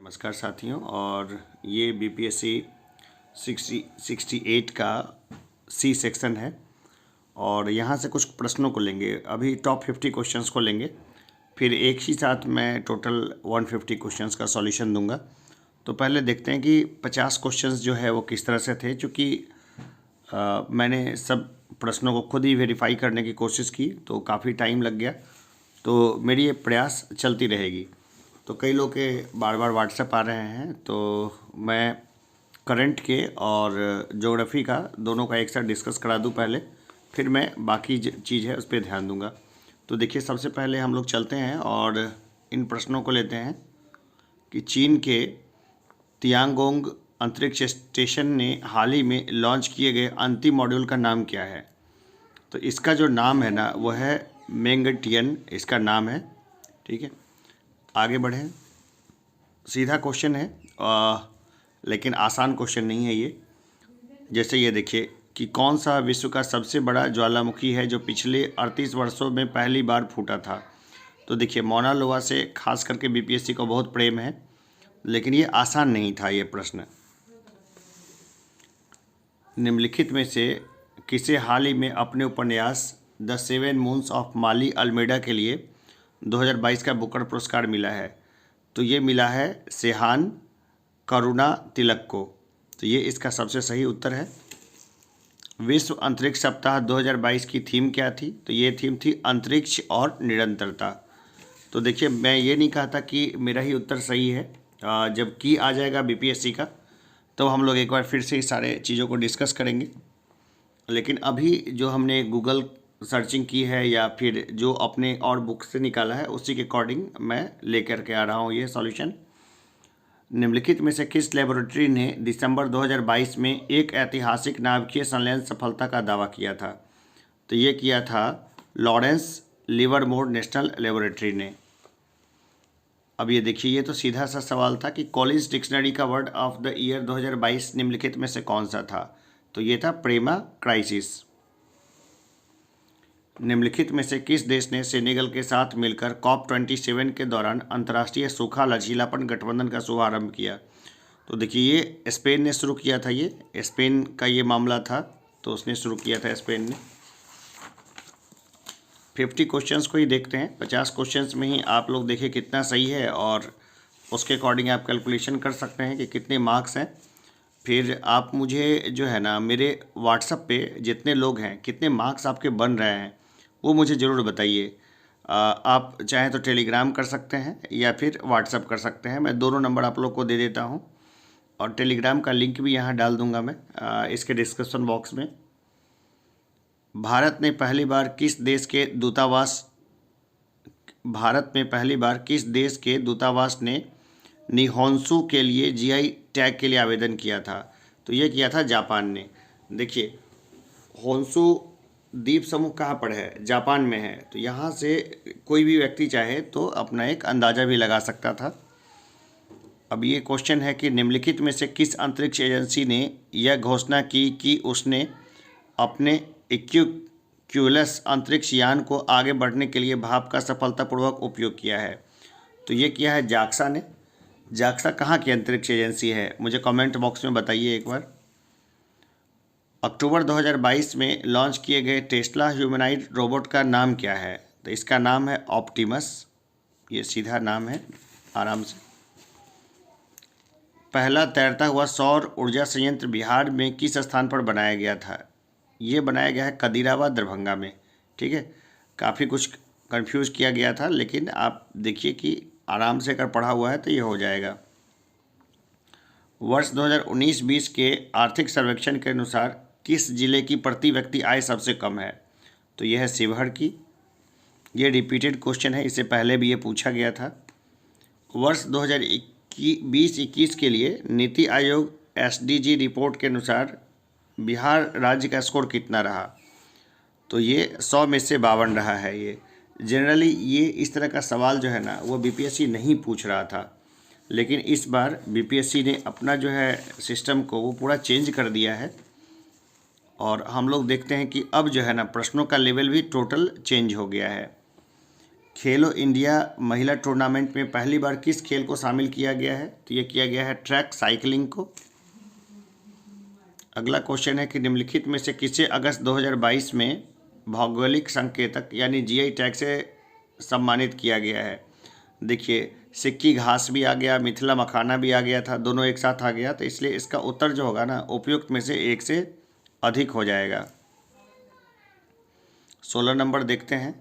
नमस्कार साथियों। और ये बीपीएससी 68 का सी सेक्शन है और यहाँ से कुछ प्रश्नों को लेंगे। अभी टॉप 50 क्वेश्चंस को लेंगे, फिर एक ही साथ मैं टोटल 150 क्वेश्चंस का सॉल्यूशन दूंगा। तो पहले देखते हैं कि 50 क्वेश्चंस जो है वो किस तरह से थे, क्योंकि मैंने सब प्रश्नों को खुद ही वेरीफाई करने की कोशिश की तो काफ़ी टाइम लग गया। तो मेरी ये प्रयास चलती रहेगी। तो कई लोग के बार बार व्हाट्सएप आ रहे हैं, तो मैं करंट के और ज्योग्राफी का दोनों का एक साथ डिस्कस करा दूं पहले, फिर मैं बाकी चीज़ है उस पर ध्यान दूंगा। तो देखिए, सबसे पहले हम लोग चलते हैं और इन प्रश्नों को लेते हैं कि चीन के तियांगोंग अंतरिक्ष स्टेशन ने हाल ही में लॉन्च किए गए अंतिम मॉड्यूल का नाम क्या है। तो इसका जो नाम है ना, वो है मेंगटियन, इसका नाम है। ठीक है, आगे बढ़ें। सीधा क्वेश्चन है लेकिन आसान क्वेश्चन नहीं है ये। जैसे ये देखिए कि कौन सा विश्व का सबसे बड़ा ज्वालामुखी है जो पिछले 38 वर्षों में पहली बार फूटा था। तो देखिए, मौना लोआ से खास करके बीपीएससी को बहुत प्रेम है, लेकिन ये आसान नहीं था ये प्रश्न। निम्नलिखित में से किसे हाल ही में अपने उपन्यास the seven moons of Maali Almeida के लिए 2022 का बुकर पुरस्कार मिला है। तो ये मिला है सेहान करुणा तिलक को। तो ये इसका सबसे सही उत्तर है। विश्व अंतरिक्ष सप्ताह 2022 की थीम क्या थी। तो ये थीम थी अंतरिक्ष और निरंतरता। तो देखिए, मैं ये नहीं कहा था कि मेरा ही उत्तर सही है। जब की आ जाएगा बीपीएससी का तो हम लोग एक बार फिर से इस सारे चीज़ों को डिस्कस करेंगे। लेकिन अभी जो हमने गूगल सर्चिंग की है या फिर जो अपने और बुक से निकाला है, उसी के अकॉर्डिंग मैं लेकर के आ रहा हूँ ये सॉल्यूशन। निम्नलिखित में से किस लेबोरेटरी ने दिसंबर 2022 में एक ऐतिहासिक नाभिकीय संलयन सफलता का दावा किया था। तो ये किया था लॉरेंस लिवरमोर नेशनल लेबोरेटरी ने। अब ये देखिए, ये तो सीधा सा सवाल था कि कॉलिंस डिक्शनरी का वर्ड ऑफ द ईयर 2022 निम्नलिखित में से कौन सा था। तो ये था प्रेमा क्राइसिस। निम्नलिखित में से किस देश ने सेनेगल के साथ मिलकर COP27 के दौरान अंतर्राष्ट्रीय सूखा लचीलापन गठबंधन का शुभारंभ किया। तो देखिए, ये स्पेन ने शुरू किया था। ये स्पेन का ये मामला था, तो उसने शुरू किया था स्पेन ने। 50 क्वेश्चंस को ही देखते हैं। 50 क्वेश्चंस में ही आप लोग देखिए कितना सही है और उसके अकॉर्डिंग आप कैलकुलेशन कर सकते हैं कि कितने मार्क्स हैं। फिर आप मुझे जो है ना, मेरे व्हाट्सएप पे जितने लोग हैं, कितने मार्क्स आपके बन रहे हैं, वो मुझे ज़रूर बताइए। आप चाहें तो टेलीग्राम कर सकते हैं या फिर व्हाट्सएप कर सकते हैं। मैं दोनों नंबर आप लोग को दे देता हूँ और टेलीग्राम का लिंक भी यहाँ डाल दूँगा मैं इसके डिस्क्रिप्शन बॉक्स में। भारत में पहली बार किस देश के दूतावास ने निहोंसू के लिए जीआई टैग के लिए आवेदन किया था। तो ये किया था जापान ने। देखिए, होंसू द्वीप समूह कहाँ पर है, जापान में है। तो यहाँ से कोई भी व्यक्ति चाहे तो अपना एक अंदाज़ा भी लगा सकता था। अब ये क्वेश्चन है कि निम्नलिखित में से किस अंतरिक्ष एजेंसी ने यह घोषणा की कि उसने अपने इक्विक्यूलस अंतरिक्ष यान को आगे बढ़ने के लिए भाप का सफलतापूर्वक उपयोग किया है। तो ये किया है जाक्सा ने। जाक्सा कहाँ की अंतरिक्ष एजेंसी है, मुझे कमेंट बॉक्स में बताइए एक बार। अक्टूबर 2022 में लॉन्च किए गए टेस्ला ह्यूमनॉइड रोबोट का नाम क्या है। तो इसका नाम है ऑप्टिमस। ये सीधा नाम है, आराम से। पहला तैरता हुआ सौर ऊर्जा संयंत्र बिहार में किस स्थान पर बनाया गया था। ये बनाया गया है कदीरावा, दरभंगा में। ठीक है, काफ़ी कुछ कंफ्यूज किया गया था, लेकिन आप देखिए कि आराम से अगर पढ़ा हुआ है तो ये हो जाएगा। वर्ष 2019-20 के आर्थिक सर्वेक्षण के अनुसार किस जिले की प्रति व्यक्ति आय सबसे कम है। तो यह है शिवहर की। ये रिपीटेड क्वेश्चन है, इससे पहले भी ये पूछा गया था। वर्ष 2020-21 के लिए नीति आयोग SDG रिपोर्ट के अनुसार बिहार राज्य का स्कोर कितना रहा। तो ये 100 में से 52 रहा है। ये जनरली ये इस तरह का सवाल जो है ना, वो बीपीएससी नहीं पूछ रहा था, लेकिन इस बार बीपीएससी ने अपना जो है सिस्टम को वो पूरा चेंज कर दिया है। और हम लोग देखते हैं कि अब जो है ना, प्रश्नों का लेवल भी टोटल चेंज हो गया है। खेलो इंडिया महिला टूर्नामेंट में पहली बार किस खेल को शामिल किया गया है? तो ये किया गया है ट्रैक साइकिलिंग को। अगला क्वेश्चन है कि निम्नलिखित में से किसे अगस्त 2022 में भौगोलिक संकेतक यानी जीआई टैग से सम्मानित किया गया है? देखिए, सिक्की घास भी आ गया, मिथिला मखाना भी आ गया था, दोनों एक साथ आ गया, तो इसलिए इसका उत्तर जो होगा ना, उपयुक्त में से एक से अधिक हो जाएगा। 16 नंबर देखते हैं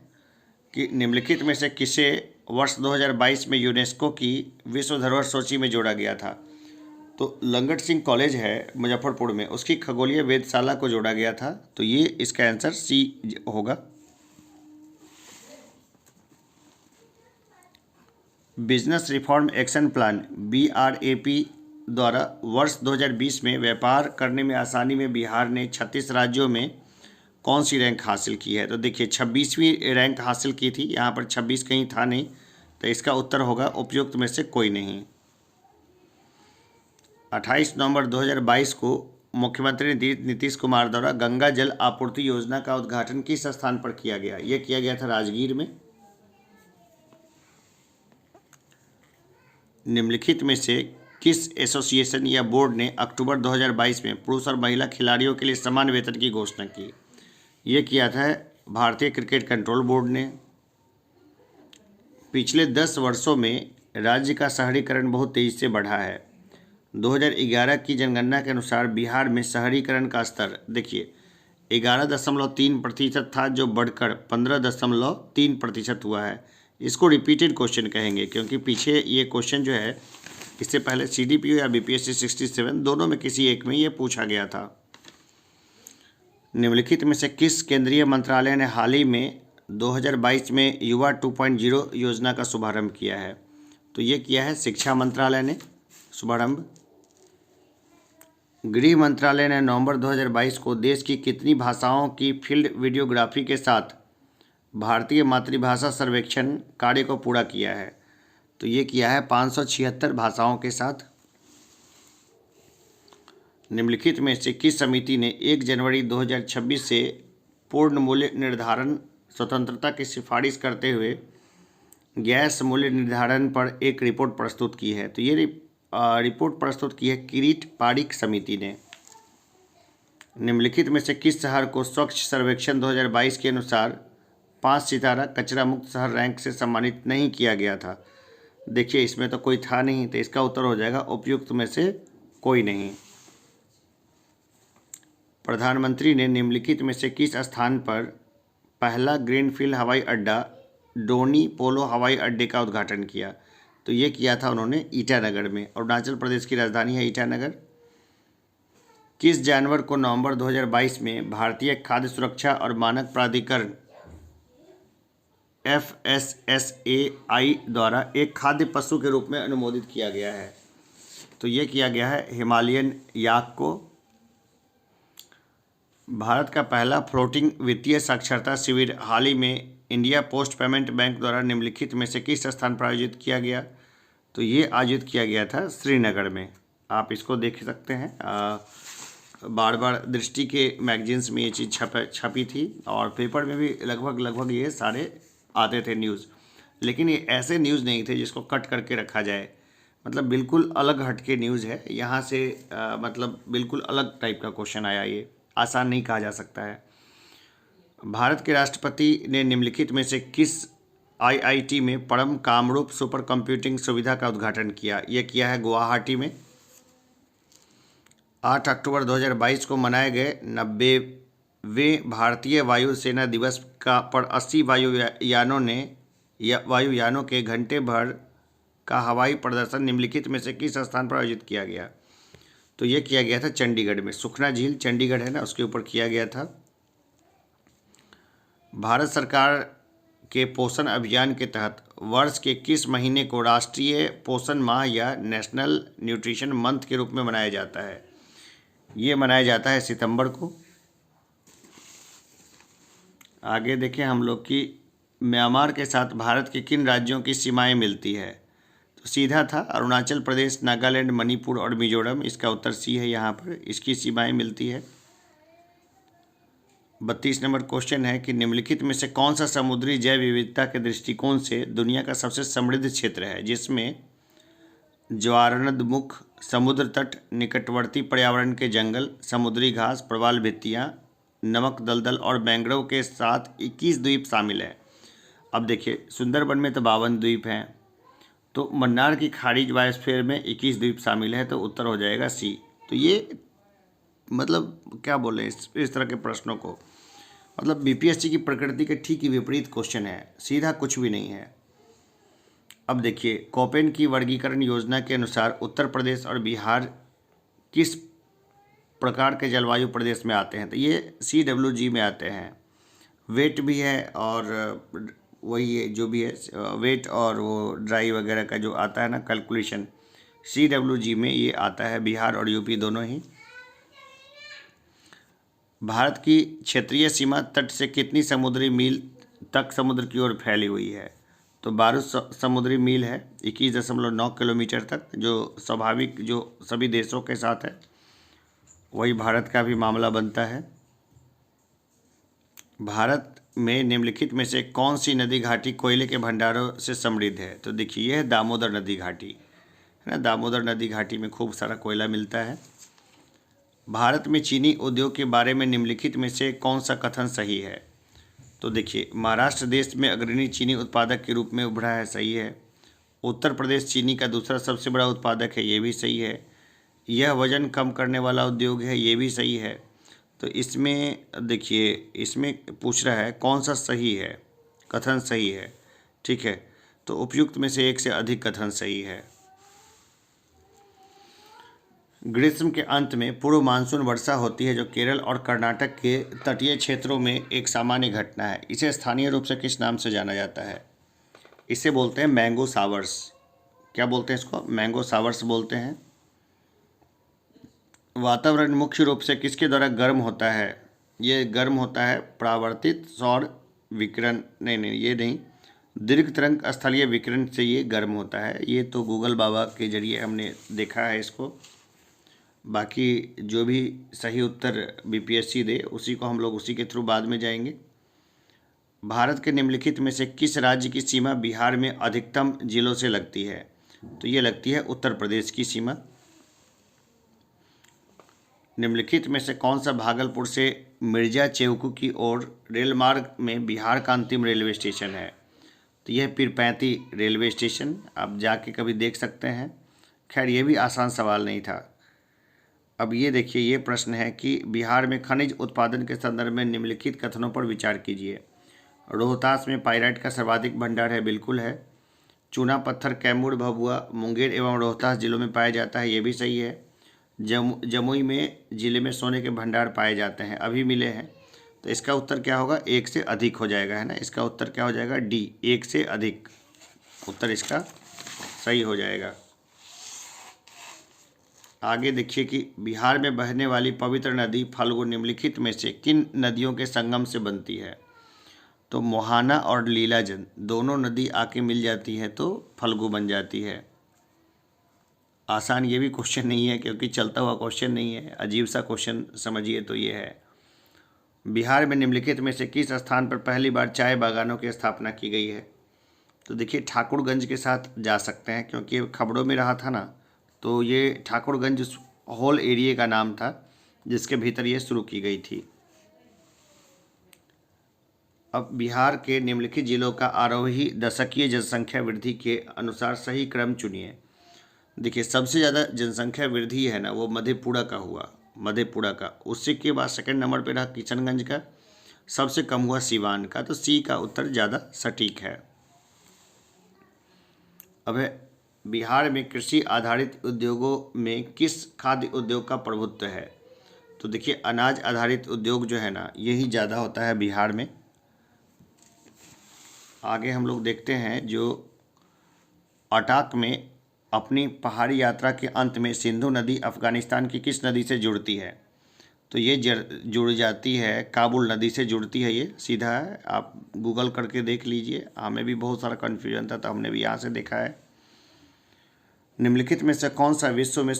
कि निम्नलिखित में से किसे वर्ष 2022 में यूनेस्को की विश्व धरोहर सूची में जोड़ा गया था? तो लंगट सिंह कॉलेज है मुजफ्फरपुर में, उसकी खगोलीय वेधशाला को जोड़ा गया था। तो ये इसका आंसर सी होगा। Business reform action plan BRAP द्वारा वर्ष 2020 में व्यापार करने में आसानी में बिहार ने 36 राज्यों में कौन सी रैंक हासिल की है? तो देखिए, 26वीं रैंक हासिल की थी, यहाँ पर 26 कहीं था नहीं, तो इसका उत्तर होगा उपयुक्त में से कोई नहीं। 28 नवंबर 2022 को मुख्यमंत्री नीतीश कुमार द्वारा गंगा जल आपूर्ति योजना का उद्घाटन किस स्थान पर किया गया? यह किया गया था राजगीर में। निम्नलिखित में से किस एसोसिएशन या बोर्ड ने अक्टूबर 2022 में पुरुष और महिला खिलाड़ियों के लिए समान वेतन की घोषणा की? ये किया था भारतीय क्रिकेट कंट्रोल बोर्ड ने। पिछले 10 वर्षों में राज्य का शहरीकरण बहुत तेज़ी से बढ़ा है। 2011 की जनगणना के अनुसार बिहार में शहरीकरण का स्तर देखिए 11.3% था, जो बढ़कर 15.3% हुआ है। इसको रिपीटेड क्वेश्चन कहेंगे, क्योंकि पीछे ये क्वेश्चन जो है, इससे पहले CDPO या BPSC 67 दोनों में किसी एक में ये पूछा गया था। निम्नलिखित में से किस केंद्रीय मंत्रालय ने हाल ही में 2022 में युवा 2.0 योजना का शुभारंभ किया है? तो ये किया है शिक्षा मंत्रालय ने शुभारंभ। गृह मंत्रालय ने नवंबर 2022 को देश की कितनी भाषाओं की फील्ड वीडियोग्राफी के साथ भारतीय मातृभाषा सर्वेक्षण कार्य को पूरा किया है? तो ये किया है 576 भाषाओं के साथ। निम्नलिखित में से किस समिति ने 1 जनवरी 2026 से पूर्ण मूल्य निर्धारण स्वतंत्रता की सिफारिश करते हुए गैस मूल्य निर्धारण पर एक रिपोर्ट प्रस्तुत की है? तो ये रिपोर्ट प्रस्तुत की है किरीट पारिक समिति ने। निम्नलिखित में से किस शहर को स्वच्छ सर्वेक्षण 2022 के अनुसार 5 सितारा कचरा मुक्त शहर रैंक से सम्मानित नहीं किया गया था? देखिए, इसमें तो कोई था नहीं, तो इसका उत्तर हो जाएगा उपयुक्त में से कोई नहीं। प्रधानमंत्री ने निम्नलिखित में से किस स्थान पर पहला ग्रीनफील्ड हवाई अड्डा डोनी पोलो हवाई अड्डे का उद्घाटन किया? तो ये किया था उन्होंने ईटानगर में। अरुणाचल प्रदेश की राजधानी है ईटानगर। किस जानवर को नवंबर 2022 में भारतीय खाद्य सुरक्षा और मानक प्राधिकरण FSSAI द्वारा एक खाद्य पशु के रूप में अनुमोदित किया गया है? तो ये किया गया है हिमालयन याक को। भारत का पहला फ्लोटिंग वित्तीय साक्षरता शिविर हाल ही में इंडिया पोस्ट पेमेंट बैंक द्वारा निम्नलिखित में से किस स्थान पर आयोजित किया गया? तो ये आयोजित किया गया था श्रीनगर में। आप इसको देख सकते हैं, बार बार दृष्टि के मैगजीन्स में ये चीज़ छपी थी, और पेपर में भी लगभग ये सारे आते थे न्यूज़। लेकिन ये ऐसे न्यूज़ नहीं थे जिसको कट करके रखा जाए, मतलब बिल्कुल अलग हटके न्यूज़ है। यहाँ से मतलब बिल्कुल अलग टाइप का क्वेश्चन आया, ये आसान नहीं कहा जा सकता है। भारत के राष्ट्रपति ने निम्नलिखित में से किस IIT में परम कामरूप सुपर कंप्यूटिंग सुविधा का उद्घाटन किया? यह किया है गुवाहाटी में। 8 अक्टूबर 2022 को मनाए गए 90वें भारतीय वायुसेना दिवस पर 80 वायुयानों के घंटे भर का हवाई प्रदर्शन निम्नलिखित में से किस स्थान पर आयोजित किया गया? तो ये किया गया था चंडीगढ़ में। सुखना झील चंडीगढ़ है ना, उसके ऊपर किया गया था। भारत सरकार के पोषण अभियान के तहत वर्ष के किस महीने को राष्ट्रीय पोषण माह या नेशनल न्यूट्रिशन मंथ के रूप में मनाया जाता है? ये मनाया जाता है सितंबर को। आगे देखें हम लोग की म्यांमार के साथ भारत के किन राज्यों की सीमाएं मिलती है? तो सीधा था अरुणाचल प्रदेश, नागालैंड, मणिपुर और मिजोरम। इसका उत्तर सी है, यहाँ पर इसकी सीमाएं मिलती है। 32 नंबर क्वेश्चन है कि निम्नलिखित में से कौन सा समुद्री जैव विविधता के दृष्टिकोण से दुनिया का सबसे समृद्ध क्षेत्र है, जिसमें ज्वारनदमुख, समुद्र तट, निकटवर्ती पर्यावरण के जंगल, समुद्री घास, प्रवाल भित्तियाँ, नमक दलदल और मैंग्रोव के साथ 21 द्वीप शामिल है। अब देखिए, सुंदरबन में तो 52 द्वीप हैं, तो मन्नार की खाड़ी बायोस्फीयर में 21 द्वीप शामिल है, तो उत्तर हो जाएगा सी। तो ये मतलब क्या बोले इस तरह के प्रश्नों को, मतलब बीपीएससी की प्रकृति के ठीक ही विपरीत क्वेश्चन है, सीधा कुछ भी नहीं है। अब देखिए, कोपेन की वर्गीकरण योजना के अनुसार उत्तर प्रदेश और बिहार किस प्रकार के जलवायु प्रदेश में आते हैं, तो ये CWG में आते हैं। वेट भी है और वही है जो भी है, वेट और वो ड्राई वगैरह का जो आता है ना कैलकुलेशन, CWG में ये आता है, बिहार और यूपी दोनों ही। भारत की क्षेत्रीय सीमा तट से कितनी समुद्री मील तक समुद्र की ओर फैली हुई है, तो 12 समुद्री मील है, 21.9 किलोमीटर तक, जो स्वाभाविक जो सभी देशों के साथ है, वही भारत का भी मामला बनता है। भारत में निम्नलिखित में से कौन सी नदी घाटी कोयले के भंडारों से समृद्ध है, तो देखिए यह है दामोदर नदी घाटी, है ना। दामोदर नदी घाटी में खूब सारा कोयला मिलता है। भारत में चीनी उद्योग के बारे में निम्नलिखित में से कौन सा कथन सही है, तो देखिए महाराष्ट्र देश में अग्रणी चीनी उत्पादक के रूप में उभरा है, सही है। उत्तर प्रदेश चीनी का दूसरा सबसे बड़ा उत्पादक है, ये भी सही है। यह वजन कम करने वाला उद्योग है, ये भी सही है। तो इसमें देखिए, इसमें पूछ रहा है कौन सा सही है, कथन सही है, ठीक है। तो उपयुक्त में से एक से अधिक कथन सही है। ग्रीष्म के अंत में पूर्व मानसून वर्षा होती है, जो केरल और कर्नाटक के तटीय क्षेत्रों में एक सामान्य घटना है। इसे स्थानीय रूप से किस नाम से जाना जाता है, इसे बोलते हैं मैंगो सावर्स। क्या बोलते हैं इसको, मैंगो सावर्स बोलते हैं। वातावरण मुख्य रूप से किसके द्वारा गर्म होता है, ये गर्म होता है परावर्तित सौर विकिरण, नहीं ये नहीं, दीर्घ तरंग स्थलीय विकिरण से ये गर्म होता है। ये तो गूगल बाबा के जरिए हमने देखा है इसको। बाकी जो भी सही उत्तर बीपीएससी दे उसी को हम लोग उसी के थ्रू बाद में जाएंगे। भारत के निम्नलिखित में से किस राज्य की सीमा बिहार में अधिकतम जिलों से लगती है, तो ये लगती है उत्तर प्रदेश की सीमा। निम्नलिखित में से कौन सा भागलपुर से मिर्जा चेवकू की ओर रेल मार्ग में बिहार का अंतिम रेलवे स्टेशन है, तो यह पीरपैंती रेलवे स्टेशन, आप जाके कभी देख सकते हैं। खैर ये भी आसान सवाल नहीं था। अब ये देखिए, ये प्रश्न है कि बिहार में खनिज उत्पादन के संदर्भ में निम्नलिखित कथनों पर विचार कीजिए। रोहतास में पाइराइट का सर्वाधिक भंडार है, बिल्कुल है। चूना पत्थर कैमूर, भभुआ, मुंगेर एवं रोहतास जिलों में पाया जाता है, ये भी सही है। जमुई में जिले में सोने के भंडार पाए जाते हैं, अभी मिले हैं। तो इसका उत्तर क्या होगा, एक से अधिक हो जाएगा, है ना। इसका उत्तर क्या हो जाएगा, डी, एक से अधिक, उत्तर इसका सही हो जाएगा। आगे देखिए कि बिहार में बहने वाली पवित्र नदी फल्गु निम्नलिखित में से किन नदियों के संगम से बनती है, तो मोहाना और लीलाजन दोनों नदी आके मिल जाती है तो फल्गु बन जाती है। आसान ये भी क्वेश्चन नहीं है, क्योंकि चलता हुआ क्वेश्चन नहीं है, अजीब सा क्वेश्चन समझिए तो ये है। बिहार में निम्नलिखित में से किस स्थान पर पहली बार चाय बागानों की स्थापना की गई है, तो देखिए ठाकुरगंज के साथ जा सकते हैं, क्योंकि खबरों में रहा था ना, तो ये ठाकुरगंज होल एरिया का नाम था जिसके भीतर ये शुरू की गई थी। अब बिहार के निम्नलिखित जिलों का आरोही दशकीय जनसंख्या वृद्धि के अनुसार सही क्रम चुनिए। देखिए सबसे ज़्यादा जनसंख्या वृद्धि है ना वो मधेपुरा का हुआ, मधेपुरा का। उससे के बाद सेकंड नंबर पे रहा किशनगंज का, सबसे कम हुआ सिवान का। तो सी का उत्तर ज़्यादा सटीक है। अब है बिहार में कृषि आधारित उद्योगों में किस खाद्य उद्योग का प्रभुत्व है, तो देखिए अनाज आधारित उद्योग जो है ना यही ज़्यादा होता है बिहार में। आगे हम लोग देखते हैं जो अटाक में अपनी पहाड़ी यात्रा के अंत में सिंधु नदी अफ़गानिस्तान की किस नदी से जुड़ती है, तो ये जुड़ जाती है काबुल नदी से जुड़ती है, ये सीधा है, आप गूगल करके देख लीजिए। हमें भी बहुत सारा कन्फ्यूजन था तो हमने भी यहाँ से देखा है। निम्नलिखित में से कौन सा विश्व में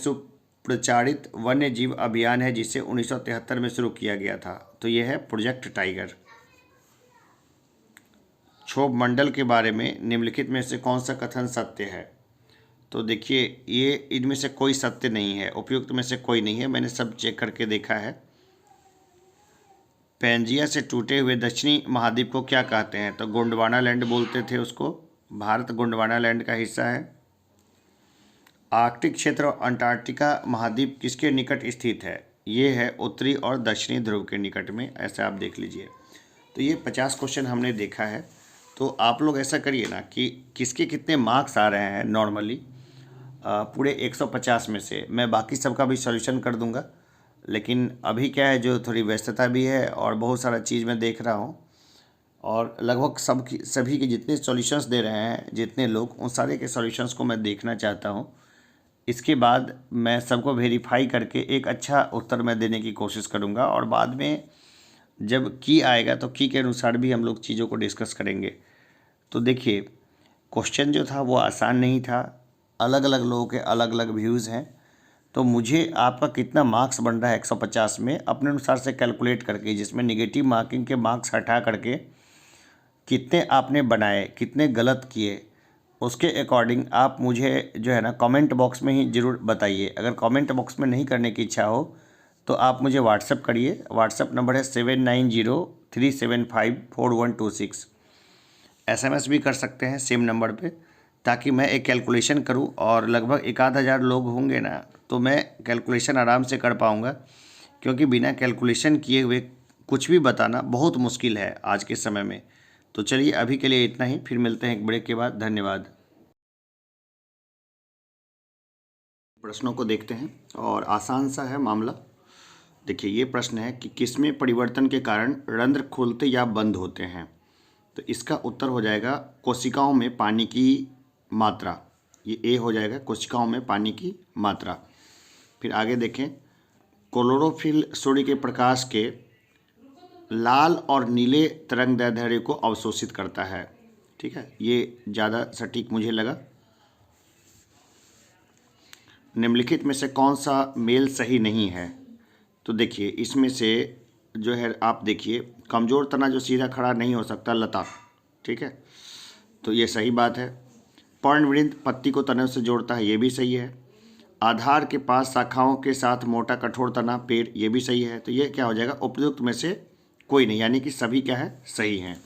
प्रचारित वन्य जीव अभियान है जिसे 1973 में शुरू किया गया था? तो यह है प्रोजेक्ट टाइगर। क्षोभ मंडल के बारे में निम्नलिखित में से कौन सा कथन सत्य है? तो देखिए, ये इनमें से कोई सत्य नहीं है, उपयुक्त में से कोई नहीं है, मैंने सब चेक करके देखा है। पैंजिया से टूटे हुए दक्षिणी महाद्वीप को क्या कहते हैं? तो गोंडवाना लैंड बोलते थे उसको। भारत गोंडवाना लैंड का हिस्सा है। आर्कटिक क्षेत्र और अंटार्कटिका महाद्वीप किसके निकट स्थित है? ये है उत्तरी और दक्षिणी ध्रुव के निकट में, ऐसा आप देख लीजिए। तो ये 50 क्वेश्चन हमने देखा है। तो आप लोग ऐसा करिए ना कि किसके कितने मार्क्स आ रहे हैं नॉर्मली पूरे 150 में से। मैं बाकी सबका भी सॉल्यूशन कर दूंगा, लेकिन अभी क्या है, जो थोड़ी व्यस्तता भी है और बहुत सारा चीज़ मैं देख रहा हूँ, और लगभग सभी के जितने सॉल्यूशंस दे रहे हैं जितने लोग, उन सारे के सॉल्यूशंस को मैं देखना चाहता हूँ। इसके बाद मैं सबको वेरीफाई करके एक अच्छा उत्तर मैं देने की कोशिश करूँगा, और बाद में जब की आएगा तो की के अनुसार भी हम लोग चीज़ों को डिस्कस करेंगे। तो देखिए, क्वेश्चन जो था वो आसान नहीं था, अलग अलग लोगों के अलग अलग व्यूज़ हैं। तो मुझे आपका कितना मार्क्स बन रहा है 150 में, अपने अनुसार से कैलकुलेट करके, जिसमें नेगेटिव मार्किंग के मार्क्स हटा करके कितने आपने बनाए, कितने गलत किए, उसके अकॉर्डिंग आप मुझे जो है ना कमेंट बॉक्स में ही ज़रूर बताइए। अगर कमेंट बॉक्स में नहीं करने की इच्छा हो तो आप मुझे व्हाट्सएप करिए। व्हाट्सएप नंबर है 7903754126। SMS भी कर सकते हैं सेम नंबर पे, ताकि मैं एक कैलकुलेशन करूं, और लगभग 1,000 लोग होंगे ना, तो मैं कैलकुलेशन आराम से कर पाऊंगा, क्योंकि बिना कैलकुलेशन किए हुए कुछ भी बताना बहुत मुश्किल है आज के समय में। तो चलिए, अभी के लिए इतना ही, फिर मिलते हैं एक ब्रेक के बाद। धन्यवाद। प्रश्नों को देखते हैं, और आसान सा है मामला। देखिए, ये प्रश्न है कि किसमें परिवर्तन के कारण रंध्र खुलते या बंद होते हैं? तो इसका उत्तर हो जाएगा कोशिकाओं में पानी की मात्रा। ये ए हो जाएगा, कोशिकाओं में पानी की मात्रा। फिर आगे देखें, क्लोरोफिल सूर्य के प्रकाश के लाल और नीले तरंगदैर्ध्य को अवशोषित करता है। ठीक है, ये ज़्यादा सटीक मुझे लगा। निम्नलिखित में से कौन सा मेल सही नहीं है? तो देखिए, इसमें से जो है, आप देखिए, कमज़ोर तना जो सीधा खड़ा नहीं हो सकता, लता, ठीक है, तो ये सही बात है। पर्णवृंत पत्ती को तने से जोड़ता है, ये भी सही है। आधार के पास शाखाओं के साथ मोटा कठोर तना पेड़, ये भी सही है। तो ये क्या हो जाएगा, उपयुक्त में से कोई नहीं, यानी कि सभी क्या है, सही हैं।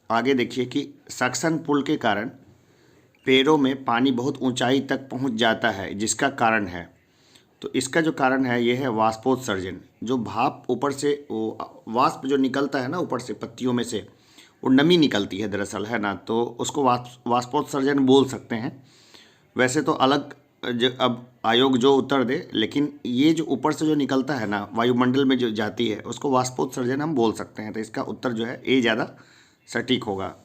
आगे देखिए कि सक्शन पुल के कारण पेड़ों में पानी बहुत ऊंचाई तक पहुंच जाता है, जिसका कारण है। तो इसका जो कारण है ये है वाष्पोत्सर्जन। जो भाप ऊपर से, वो वाष्प जो निकलता है ना ऊपर से पत्तियों में से, वो नमी निकलती है दरअसल, है ना, तो उसको वाष्पोत्सर्जन बोल सकते हैं। वैसे तो अलग अब आयोग जो उत्तर दे, लेकिन ये जो ऊपर से जो निकलता है ना, वायुमंडल में जो जाती है, उसको वाष्पोत्सर्जन हम बोल सकते हैं। तो इसका उत्तर जो है ए ज़्यादा सटीक होगा।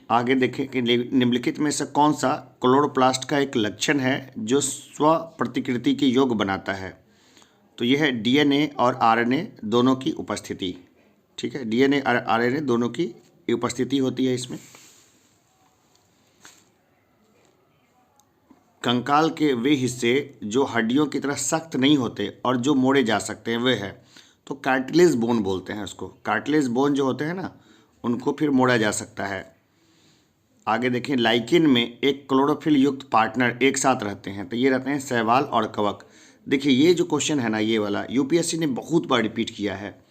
आगे देखें कि निम्नलिखित में से कौन सा क्लोरोप्लास्ट का एक लक्षण है जो स्व प्रतिकृति के योग बनाता है? तो यह है DNA और RNA दोनों की उपस्थिति। ठीक है, DNA और RNA दोनों की उपस्थिति होती है इसमें। कंकाल के वे हिस्से जो हड्डियों की तरह सख्त नहीं होते और जो मोड़े जा सकते हैं, वे है, तो कार्टिलेज बोन बोलते हैं उसको। कार्टिलेज बोन जो होते हैं ना, उनको फिर मोड़ा जा सकता है। आगे देखें, लाइकिन में एक क्लोरोफिल युक्त पार्टनर एक साथ रहते हैं, तो ये रहते हैं शैवाल और कवक। देखिए, ये जो क्वेश्चन है ना, ये वाला UPSC ने बहुत बार रिपीट किया है।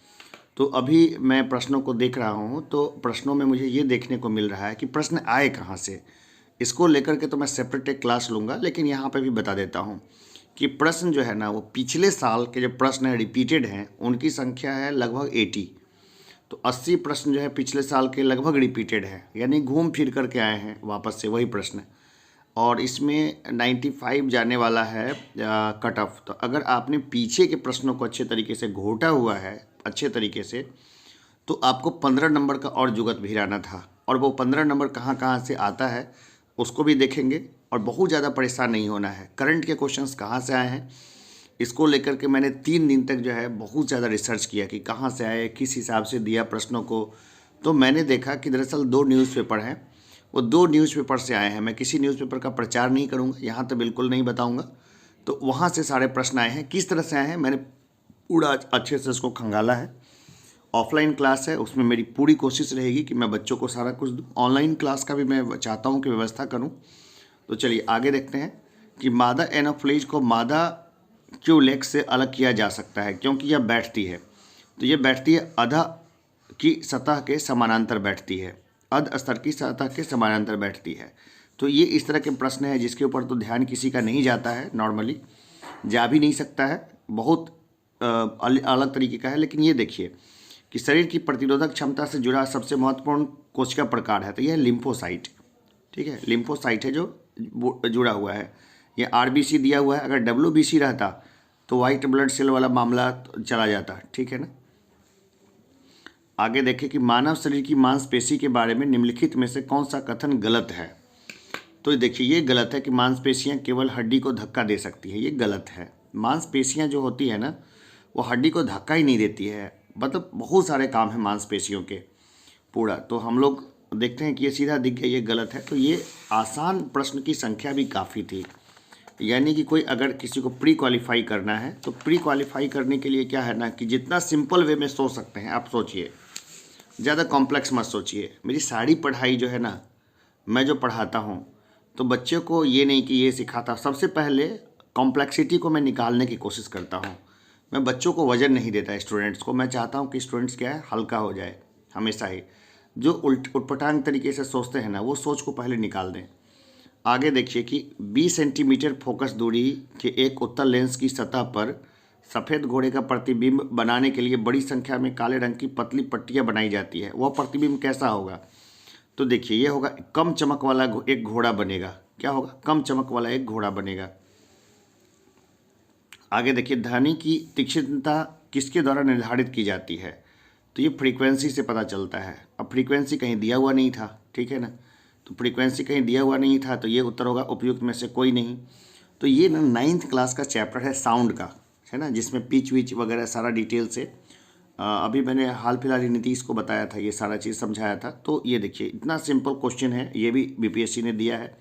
तो अभी मैं प्रश्नों को देख रहा हूँ, तो प्रश्नों में मुझे ये देखने को मिल रहा है कि प्रश्न आए कहाँ से। इसको लेकर के तो मैं सेपरेट एक क्लास लूँगा, लेकिन यहाँ पे भी बता देता हूँ कि प्रश्न जो है ना, वो पिछले साल के जो प्रश्न हैं रिपीटेड हैं, उनकी संख्या है लगभग 80। तो 80 प्रश्न जो है पिछले साल के लगभग रिपीटेड है, यानी घूम फिर करके आए हैं वापस से वही प्रश्न। और इसमें 95 जाने वाला है कट ऑफ। तो अगर आपने पीछे के प्रश्नों को अच्छे तरीके से घोटा हुआ है अच्छे तरीके से, तो आपको 15 नंबर का और जुगत भिराना था। और वो 15 नंबर कहाँ कहाँ से आता है उसको भी देखेंगे, और बहुत ज़्यादा परेशान नहीं होना है। करंट के क्वेश्चंस कहाँ से आए हैं, इसको लेकर के मैंने 3 दिन तक जो है बहुत ज़्यादा रिसर्च किया कि कहाँ से आए, किस हिसाब से दिया प्रश्नों को। तो मैंने देखा कि दरअसल 2 न्यूज़पेपर हैं, वो 2 न्यूज़पेपर से आए हैं। मैं किसी न्यूज़पेपर का प्रचार नहीं करूँगा यहाँ, तो बिल्कुल नहीं बताऊँगा, तो वहाँ से सारे प्रश्न आए हैं। किस तरह से आए हैं मैंने पूरा अच्छे से उसको खंगाला है। ऑफलाइन क्लास है, उसमें मेरी पूरी कोशिश रहेगी कि मैं बच्चों को सारा कुछ दूँ। ऑनलाइन क्लास का भी मैं चाहता हूँ कि व्यवस्था करूँ। तो चलिए आगे देखते हैं कि मादा एनोफ्लीज को मादा क्यूलेक्स से अलग किया जा सकता है क्योंकि यह बैठती है। तो ये बैठती है अध की सतह के समानांतर बैठती है, अध स्तर की सतह के समानांतर बैठती है। तो ये इस तरह के प्रश्न है जिसके ऊपर तो ध्यान किसी का नहीं जाता है, नॉर्मली जा भी नहीं सकता है, बहुत अलग तरीके का है। लेकिन ये देखिए कि शरीर की प्रतिरोधक क्षमता से जुड़ा सबसे महत्वपूर्ण कोशिका प्रकार है, तो यह लिम्फोसाइट, ठीक है, लिम्फोसाइट है जो जुड़ा हुआ है। ये आरबीसी दिया हुआ है, अगर डब्ल्यूबीसी रहता तो वाइट ब्लड सेल वाला मामला चला जाता, ठीक है ना। आगे देखें कि मानव शरीर की मांसपेशी के बारे में निम्नलिखित में से कौन सा कथन गलत है। तो देखिए ये गलत है कि मांसपेशियां केवल हड्डी को धक्का दे सकती है, ये गलत है। मांसपेशियां जो होती है ना वो हड्डी को धक्का ही नहीं देती है, मतलब बहुत सारे काम हैं मांसपेशियों के पूरा। तो हम लोग देखते हैं कि ये सीधा दिख गया, ये गलत है। तो ये आसान प्रश्न की संख्या भी काफ़ी थी, यानी कि कोई अगर किसी को प्री क्वालिफाई करना है तो प्री क्वालिफाई करने के लिए क्या है ना कि जितना सिंपल वे में सोच सकते हैं आप सोचिए, ज़्यादा कॉम्प्लेक्स मत सोचिए। मेरी सारी पढ़ाई जो है ना, मैं जो पढ़ाता हूँ तो बच्चों को ये नहीं कि ये सिखाता, सबसे पहले कॉम्प्लेक्सिटी को मैं निकालने की कोशिश करता हूँ। मैं बच्चों को वजन नहीं देता, स्टूडेंट्स को मैं चाहता हूँ कि स्टूडेंट्स क्या है हल्का हो जाए हमेशा ही। जो उटपटांग तरीके से सोचते हैं ना वो सोच को पहले निकाल दें। आगे देखिए कि 20 सेंटीमीटर फोकस दूरी के एक उत्तल लेंस की सतह पर सफ़ेद घोड़े का प्रतिबिंब बनाने के लिए बड़ी संख्या में काले रंग की पतली पट्टियाँ बनाई जाती है, वह प्रतिबिंब कैसा होगा। तो देखिए ये होगा कम चमक वाला एक घोड़ा बनेगा। क्या होगा, कम चमक वाला एक घोड़ा बनेगा। आगे देखिए ध्वनि की तीक्ष्णता किसके द्वारा निर्धारित की जाती है। तो ये फ्रीक्वेंसी से पता चलता है। अब फ्रीक्वेंसी कहीं दिया हुआ नहीं था, ठीक है ना, तो फ्रीक्वेंसी कहीं दिया हुआ नहीं था तो ये उत्तर होगा उपयुक्त में से कोई नहीं। तो ये ना 9th क्लास का चैप्टर है साउंड का, है ना, जिसमें पिच विच वगैरह सारा डिटेल से अभी मैंने हाल फिलहाल ही नीतीश को बताया था, ये सारा चीज़ समझाया था। तो ये देखिए इतना सिंपल क्वेश्चन है, ये भी बीपीएससी ने दिया है।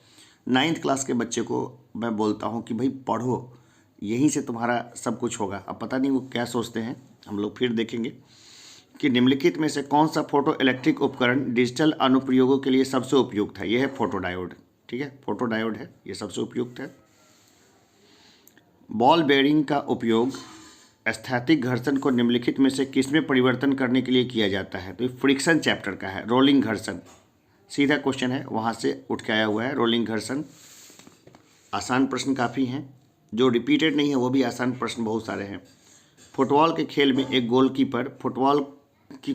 9th क्लास के बच्चे को मैं बोलता हूँ कि भाई पढ़ो, यहीं से तुम्हारा सब कुछ होगा। अब पता नहीं वो क्या सोचते हैं, हम लोग फिर देखेंगे कि निम्नलिखित में से कौन सा फोटो इलेक्ट्रिक उपकरण डिजिटल अनुप्रयोगों के लिए सबसे उपयुक्त है। यह है फोटो डायोड, ठीक है, फोटो डायोड है, ये सबसे उपयुक्त है। बॉल बेयरिंग का उपयोग स्थैतिक घर्षण को निम्नलिखित में से किसमें परिवर्तन करने के लिए किया जाता है। तो ये फ्रिक्शन चैप्टर का है, रोलिंग घर्षण, सीधा क्वेश्चन है, वहाँ से उठ के आया हुआ है रोलिंग घर्षण। आसान प्रश्न काफ़ी हैं, जो रिपीटेड नहीं है वो भी आसान प्रश्न बहुत सारे हैं। फुटबॉल के खेल में एक गोलकीपर फुटबॉल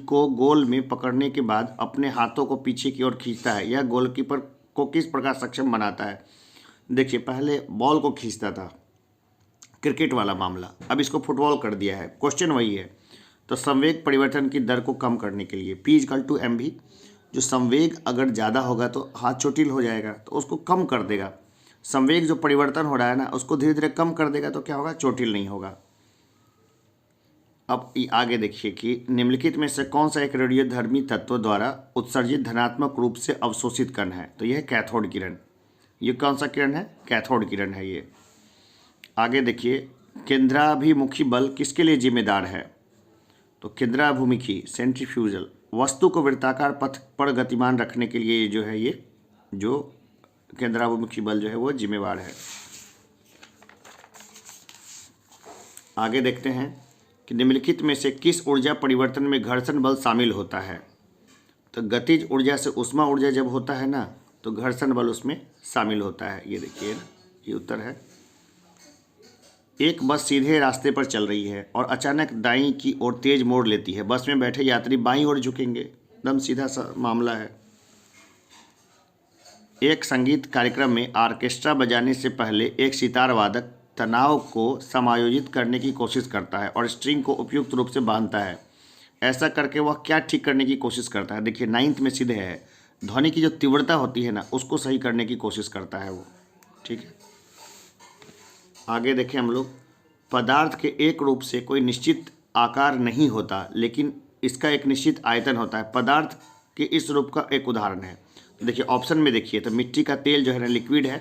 को गोल में पकड़ने के बाद अपने हाथों को पीछे की ओर खींचता है, यह गोलकीपर को किस प्रकार सक्षम बनाता है। देखिए पहले बॉल को खींचता था, क्रिकेट वाला मामला, अब इसको फुटबॉल कर दिया है, क्वेश्चन वही है। तो संवेग परिवर्तन की दर को कम करने के लिए P=mv, जो संवेग अगर ज़्यादा होगा तो हाथ चोटिल हो जाएगा, तो उसको कम कर देगा। संवेग जो परिवर्तन हो रहा है ना उसको धीरे धीरे कम कर देगा, तो क्या होगा, चोटिल नहीं होगा। अब आगे देखिए कि निम्नलिखित में से कौन सा एक रेडियोधर्मी तत्व द्वारा उत्सर्जित धनात्मक रूप से अवशोषित कण है। तो यह कैथोड किरण, ये कौन सा किरण है, कैथोड किरण है ये। आगे देखिए केंद्राभिमुखी बल किसके लिए जिम्मेदार है। तो केंद्राभिमुखी सेंट्रीफ्यूजल वस्तु को वृत्ताकार पथ पर गतिमान रखने के लिए जो है ये जो केंद्राभिमुखी बल जो है वो जिम्मेवार है। आगे देखते हैं कि निम्नलिखित में से किस ऊर्जा परिवर्तन में घर्षण बल शामिल होता है। तो गतिज ऊर्जा से ऊष्मा ऊर्जा जब होता है ना तो घर्षण बल उसमें शामिल होता है। ये देखिए ये उत्तर है। एक बस सीधे रास्ते पर चल रही है और अचानक दाईं की ओर तेज मोड़ लेती है, बस में बैठे यात्री बाईं ओर झुकेंगे, एकदम सीधा सा मामला है। एक संगीत कार्यक्रम में ऑर्केस्ट्रा बजाने से पहले एक सितार वादक तनाव को समायोजित करने की कोशिश करता है और स्ट्रिंग को उपयुक्त रूप से बांधता है। ऐसा करके वह क्या ठीक करने की कोशिश करता है। देखिए 9th में सीधे है, ध्वनि की जो तीव्रता होती है ना उसको सही करने की कोशिश करता है वो, ठीक है। आगे देखें हम लोग, पदार्थ के एक रूप से कोई निश्चित आकार नहीं होता लेकिन इसका एक निश्चित आयतन होता है, पदार्थ के इस रूप का एक उदाहरण है। तो देखिए ऑप्शन में देखिए तो मिट्टी का तेल जो है ना लिक्विड है,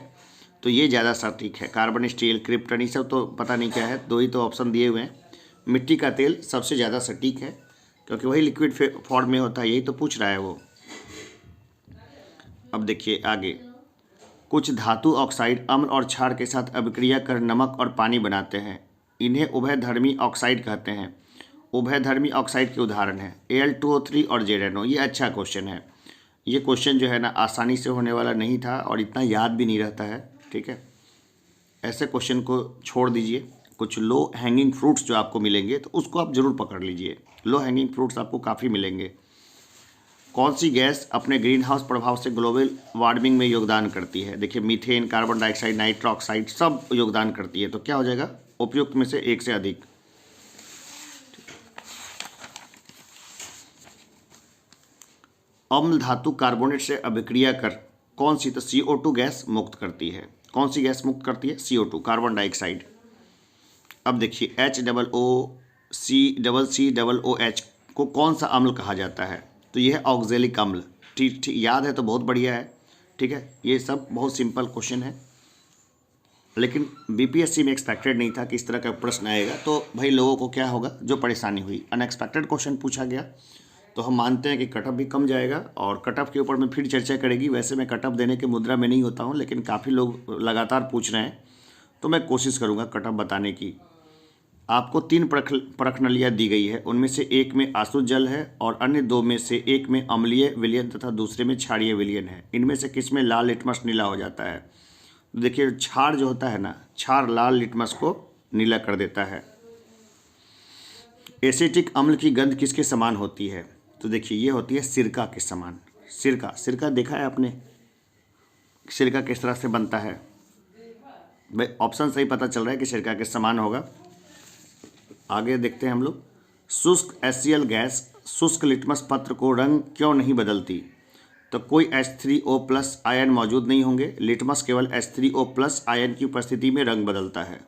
तो ये ज़्यादा सटीक है। कार्बन, स्टील, क्रिप्टन, ये सब तो पता नहीं क्या है, 2 ही तो ऑप्शन दिए हुए हैं। मिट्टी का तेल सबसे ज़्यादा सटीक है क्योंकि वही लिक्विड फॉर्म में होता है, यही तो पूछ रहा है वो। अब देखिए आगे, कुछ धातु ऑक्साइड अम्ल और क्षार के साथ अभिक्रिया कर नमक और पानी बनाते हैं, इन्हें उभयधर्मी ऑक्साइड कहते हैं। उभयधर्मी ऑक्साइड के उदाहरण हैं Al2O3 और ZNO। ये अच्छा क्वेश्चन है। ये क्वेश्चन जो है ना आसानी से होने वाला नहीं था और इतना याद भी नहीं रहता है, ठीक है। ऐसे क्वेश्चन को छोड़ दीजिए। कुछ लो हैंगिंग फ्रूट्स जो आपको मिलेंगे तो उसको आप ज़रूर पकड़ लीजिए। लो हैंगिंग फ्रूट्स आपको काफ़ी मिलेंगे। कौन सी गैस अपने ग्रीन हाउस प्रभाव से ग्लोबल वार्मिंग में योगदान करती है? देखिए methane, carbon dioxide, nitrous oxide सब योगदान करती है। तो क्या हो जाएगा? उपयुक्त में से एक से अधिक। अम्ल धातु कार्बोनेट से अभिक्रिया कर कौन सी? तो CO2 गैस मुक्त करती है। कौन सी गैस मुक्त करती है? CO2, carbon dioxide. अब देखिए HCCOOH को कौन सा अम्ल कहा जाता है? तो यह है ऑक्जेलिक अम्ल। ठीक ठीक, याद है तो बहुत बढ़िया है, ठीक है। ये सब बहुत सिंपल क्वेश्चन है, लेकिन BPSC में एक्सपेक्टेड नहीं था कि इस तरह का प्रश्न आएगा। तो भाई लोगों को क्या होगा, जो परेशानी हुई, अनएक्सपेक्टेड क्वेश्चन पूछा गया, तो हम मानते हैं कि कटअप भी कम जाएगा और कटअप के ऊपर में फिर चर्चा करेगी। वैसे मैं कटअप देने के मुद्रा में नहीं होता हूँ, लेकिन काफ़ी लोग लगातार पूछ रहे हैं तो मैं कोशिश करूँगा कटअप बताने की। आपको 3 प्रश्नावलियाँ दी गई है, उनमें से एक में आसुत जल है और अन्य 2 में से एक में अम्लीय विलयन तथा दूसरे में क्षारीय विलयन है। इनमें से किस में लाल लिटमस नीला हो जाता है? तो देखिए क्षार जो होता है ना, क्षार लाल लिटमस को नीला कर देता है। एसिटिक अम्ल की गंध किसके समान होती है? तो देखिए ये होती है सिरका के समान। सिरका देखा है आपने? सिरका किस तरह से बनता है? भाई ऑप्शन से ही पता चल रहा है कि सिरका के समान होगा। आगे देखते हैं हम लोग। शुष्क HCl गैस शुष्क लिटमस पत्र को रंग क्यों नहीं बदलती? तो कोई H3O+ आयन मौजूद नहीं होंगे। लिटमस केवल H3O+ आयन की उपस्थिति में रंग बदलता है।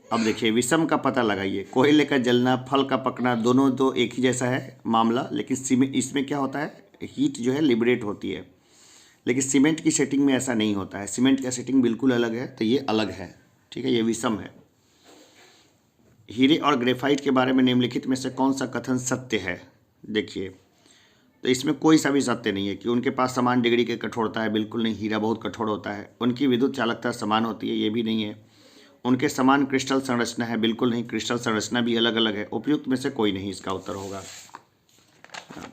अब देखिए विषम का पता लगाइए। कोयले का जलना, फल का पकना, दोनों तो एक ही जैसा है मामला, लेकिन इसमें क्या होता है, हीट जो है लिबरेट होती है, लेकिन सीमेंट की सेटिंग में ऐसा नहीं होता है। सीमेंट का सेटिंग बिल्कुल अलग है, तो ये अलग है, ठीक है, ये विषम है। हीरे और ग्रेफाइट के बारे में निम्नलिखित में से कौन सा कथन सत्य है? देखिए तो इसमें कोई सा भी सत्य नहीं है कि उनके पास समान डिग्री की कठोरता है, बिल्कुल नहीं। हीरा बहुत कठोर होता है। उनकी विद्युत चालकता समान होती है, ये भी नहीं है। उनके समान क्रिस्टल संरचना है, बिल्कुल नहीं, क्रिस्टल संरचना भी अलग अलग है। उपयुक्त में से कोई नहीं इसका उत्तर होगा।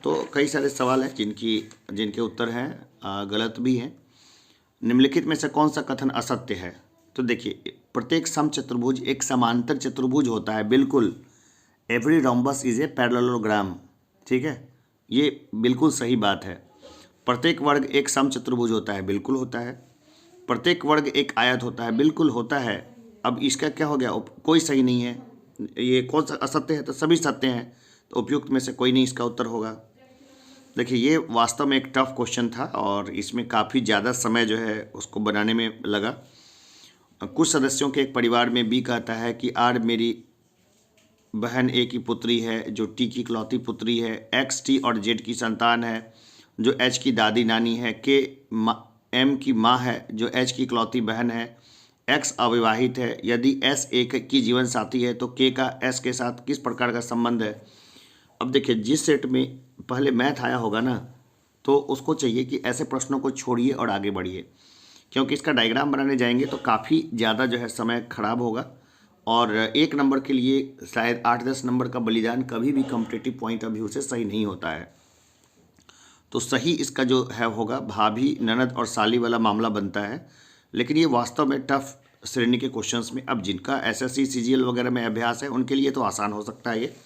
तो कई सारे सवाल हैं जिनके उत्तर हैं गलत भी हैं। निम्नलिखित में से कौन सा कथन असत्य है? तो देखिए प्रत्येक समचतुर्भुज एक समांतर चतुर्भुज होता है, बिल्कुल। Every rhombus is a parallelogram, ठीक है, ये बिल्कुल सही बात है। प्रत्येक वर्ग एक समचतुर्भुज होता है, बिल्कुल होता है। प्रत्येक वर्ग एक आयत होता है, बिल्कुल होता है। अब इसका क्या हो गया, कोई सही नहीं है। ये कौन सा असत्य है? तो सभी सत्य हैं, तो उपयुक्त में से कोई नहीं इसका उत्तर होगा। देखिए ये वास्तव में एक टफ क्वेश्चन था और इसमें काफ़ी ज़्यादा समय जो है उसको बनाने में लगा। कुछ सदस्यों के एक परिवार में बी कहता है कि आर मेरी बहन ए की पुत्री है जो टी की इकलौती पुत्री है, एक्स टी और जेड की संतान है जो एच की दादी नानी है, के एम की माँ है जो एच की इकलौती बहन है, एक्स अविवाहित है। यदि एस ए की जीवन साथी है तो के का एस के साथ किस प्रकार का संबंध है? अब देखिए जिस सेट में पहले मैथ आया होगा ना, तो उसको चाहिए कि ऐसे प्रश्नों को छोड़िए और आगे बढ़िए, क्योंकि इसका डायग्राम बनाने जाएंगे तो काफ़ी ज़्यादा जो है समय खराब होगा और 1 नंबर के लिए शायद 8-10 नंबर का बलिदान कभी भी कॉम्पिटिटिव पॉइंट ऑफ व्यू से सही नहीं होता है। तो सही इसका जो है होगा भाभी, ननद और साली वाला मामला बनता है। लेकिन ये वास्तव में टफ श्रेणी के क्वेश्चंस में, अब जिनका SSC CGL वगैरह में अभ्यास है उनके लिए तो आसान हो सकता है ये,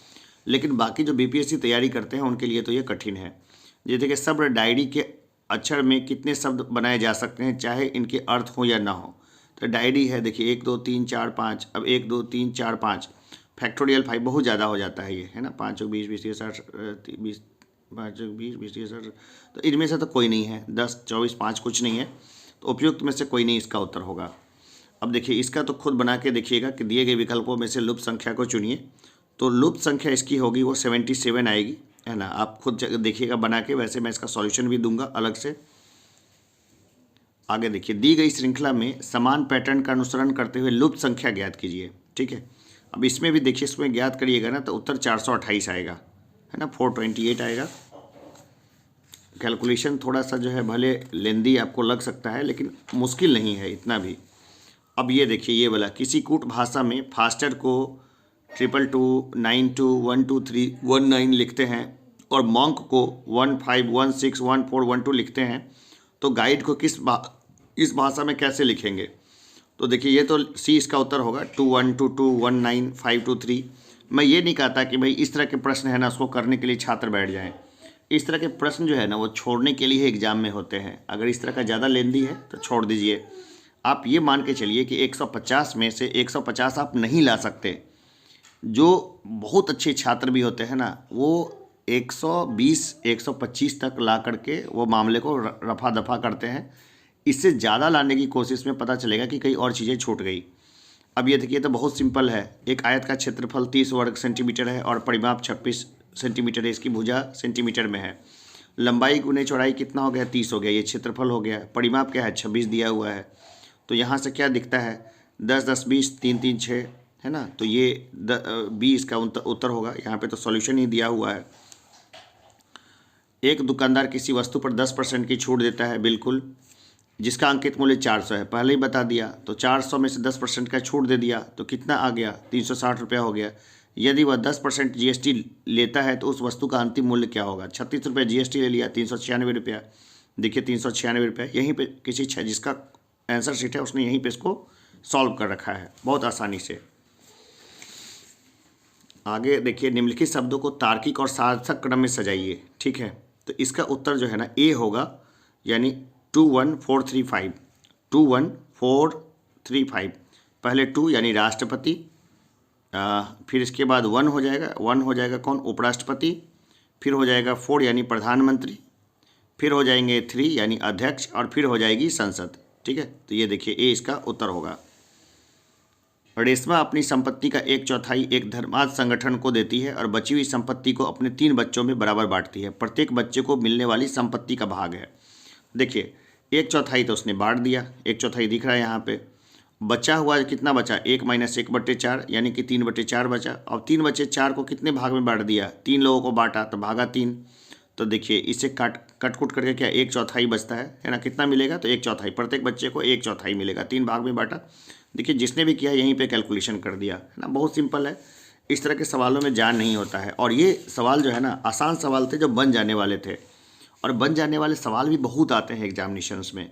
लेकिन बाकी जो BPSC तैयारी करते हैं उनके लिए तो ये कठिन है। जैसे कि शब्द डायरी के अक्षर में कितने शब्द बनाए जा सकते हैं चाहे इनके अर्थ हो या ना हो? तो डायरी है, देखिए 1 2 3 4 5, अब 1 2 3 4 5 फैक्टोरियल 5 बहुत ज़्यादा हो जाता है ये, है ना। 5 20 20 60 20 5 20 20 60, तो इनमें से तो कोई नहीं है। 10 24 5 कुछ नहीं है, तो उपयुक्त में से कोई नहीं इसका उत्तर होगा। अब देखिए इसका तो खुद बना के देखिएगा कि दिए गए विकल्पों में से लुप्त संख्या को चुनिए। तो लुप्त संख्या इसकी होगी वो 77 आएगी, है ना। आप खुद देखिएगा बना के, वैसे मैं इसका सॉल्यूशन भी दूंगा अलग से। आगे देखिए, दी गई श्रृंखला में समान पैटर्न का अनुसरण करते हुए लुप्त संख्या ज्ञात कीजिए। ठीक है, अब इसमें भी देखिए, इसमें ज्ञात करिएगा ना तो उत्तर 428 आएगा, है ना, 428 आएगा। कैलकुलेशन थोड़ा सा जो है भले लेंदी आपको लग सकता है, लेकिन मुश्किल नहीं है इतना भी। अब ये देखिए, ये वाला, किसी कूट भाषा में फास्टर को 222, 92, 123, 19 लिखते हैं और मॉन्क को 15, 16, 14, 12 लिखते हैं, तो गाइड को इस भाषा में कैसे लिखेंगे? तो देखिए, ये तो सी इसका उत्तर होगा, 21, 22, 19, 523। मैं ये नहीं कहता कि भाई इस तरह के प्रश्न है ना उसको करने के लिए छात्र बैठ जाएं। इस तरह के प्रश्न जो है ना वो छोड़ने के लिए एग्जाम में होते हैं। अगर इस तरह का ज़्यादा लेंदी है तो छोड़ दीजिए। आप ये मान के चलिए कि 150 में से 150 आप नहीं ला सकते। जो बहुत अच्छे छात्र भी होते हैं ना, वो 120, 125 तक ला करके वो मामले को रफा दफा करते हैं। इससे ज़्यादा लाने की कोशिश में पता चलेगा कि कई और चीज़ें छूट गई। अब ये देखिए, तो बहुत सिंपल है। एक आयत का क्षेत्रफल 30 वर्ग सेंटीमीटर है और परिमाप 26 सेंटीमीटर है। इसकी भुजा सेंटीमीटर में है। लंबाई गुने चौड़ाई कितना हो गया? 30 हो गया। ये क्षेत्रफल हो गया। परिमाप क्या है? 26 दिया हुआ है। तो यहाँ से क्या दिखता है? 10, 10, 20, 3, 3, 6, है ना। तो ये 20 का उत्तर होगा। यहाँ पे तो सॉल्यूशन ही दिया हुआ है। एक दुकानदार किसी वस्तु पर 10% की छूट देता है, बिल्कुल, जिसका अंकित मूल्य 400 है। पहले ही बता दिया। तो 400 में से 10% का छूट दे दिया तो कितना आ गया? 360 रुपया हो गया। यदि वह 10% GST लेता है तो उस वस्तु का अंतिम मूल्य क्या होगा? 36 रुपये GST ले लिया, 396 रुपया। देखिए 396 रुपया। यहीं पे किसी जिसका आंसर शीट है उसने यहीं पे इसको सॉल्व कर रखा है बहुत आसानी से। आगे देखिए, निम्नलिखित शब्दों को तार्किक और सार्थक क्रम में सजाइए। ठीक है, तो इसका उत्तर जो है ना ए होगा, यानी 21435। 21435। पहले 2 यानी राष्ट्रपति, फिर इसके बाद 1 हो जाएगा। 1 हो जाएगा कौन? उपराष्ट्रपति। फिर हो जाएगा 4 यानी प्रधानमंत्री। फिर हो जाएंगे 3 यानी अध्यक्ष, और फिर हो जाएगी संसद। ठीक है, तो ये देखिए ए इसका उत्तर होगा। रेशमा अपनी संपत्ति का 1/4 एक धर्मार्थ संगठन को देती है और बची हुई संपत्ति को अपने 3 बच्चों में बराबर बांटती है। प्रत्येक बच्चे को मिलने वाली संपत्ति का भाग है। देखिए 1/4 तो उसने बांट दिया, 1/4 दिख रहा है यहाँ पे। बचा हुआ कितना बचा? 1 - 1/4 यानी कि 3/4 बचा। और 3/4 को कितने भाग में बांट दिया? 3 लोगों को बांटा तो भागा 3। तो देखिए इसे कट कुट करके क्या 1/4 बचता है ना। कितना मिलेगा? तो 1/4। प्रत्येक बच्चे को 1/4 मिलेगा। 3 भाग में बांटा। देखिए जिसने भी किया यहीं पे कैलकुलेशन कर दिया, है ना। बहुत सिंपल है। इस तरह के सवालों में जान नहीं होता है। और ये सवाल जो है ना आसान सवाल थे जो बन जाने वाले थे, और बन जाने वाले सवाल भी बहुत आते हैं एग्जामिनेशंस में।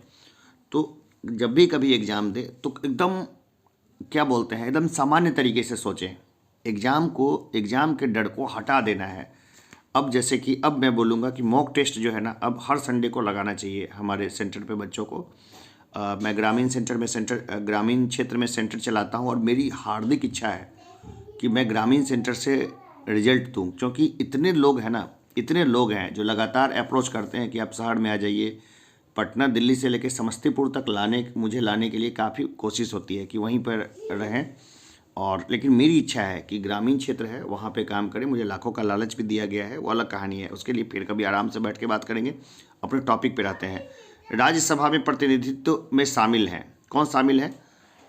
तो जब भी कभी एग्ज़ाम दे तो एकदम क्या बोलते हैं, एकदम सामान्य तरीके से सोचें। एग्ज़ाम के डर को हटा देना है। अब जैसे कि अब मैं बोलूँगा कि मॉक टेस्ट जो है ना अब हर संडे को लगाना चाहिए हमारे सेंटर पे बच्चों को। मैं ग्रामीण क्षेत्र में सेंटर चलाता हूँ और मेरी हार्दिक इच्छा है कि मैं ग्रामीण सेंटर से रिजल्ट दूँ, क्योंकि इतने लोग हैं जो लगातार अप्रोच करते हैं कि आप शहर में आ जाइए। पटना, दिल्ली से लेकर समस्तीपुर तक मुझे लाने के लिए काफ़ी कोशिश होती है कि वहीं पर रहें। और लेकिन मेरी इच्छा है कि ग्रामीण क्षेत्र है वहाँ पे काम करें। मुझे लाखों का लालच भी दिया गया है, वो अलग कहानी है। उसके लिए फिर कभी आराम से बैठ के बात करेंगे। अपने टॉपिक पर आते हैं। राज्यसभा में प्रतिनिधित्व में शामिल हैं। कौन शामिल है?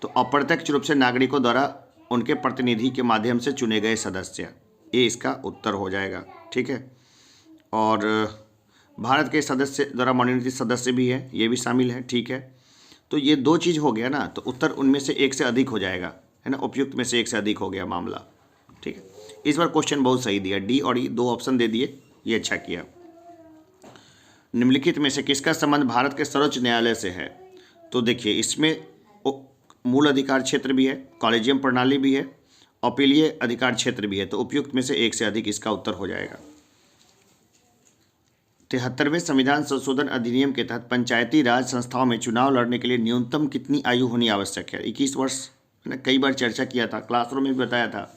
तो अप्रत्यक्ष रूप से नागरिकों द्वारा उनके प्रतिनिधि के माध्यम से चुने गए सदस्य। ये इसका उत्तर हो जाएगा। ठीक है, और भारत के सदस्य द्वारा मनोनीत सदस्य भी है, ये भी शामिल है। ठीक है, तो ये 2 चीज़ हो गया ना, तो उत्तर उनमें से एक से अधिक हो जाएगा, है ना। उपयुक्त में से एक से अधिक हो गया मामला। ठीक है, इस बार क्वेश्चन बहुत सही दिया। डी और ई 2 ऑप्शन दे दिए, ये अच्छा किया। निम्नलिखित में से किसका संबंध भारत के सर्वोच्च न्यायालय से है? तो देखिए इसमें मूल अधिकार क्षेत्र भी है, कॉलेजियम प्रणाली भी है, अपीलीय अधिकार क्षेत्र भी है। तो उपयुक्त में से एक से अधिक इसका उत्तर हो जाएगा। 73वें संविधान संशोधन अधिनियम के तहत पंचायती राज संस्थाओं में चुनाव लड़ने के लिए न्यूनतम कितनी आयु होनी आवश्यक है? 21 वर्ष, है ना। कई बार चर्चा किया था, क्लासरूम में भी बताया था।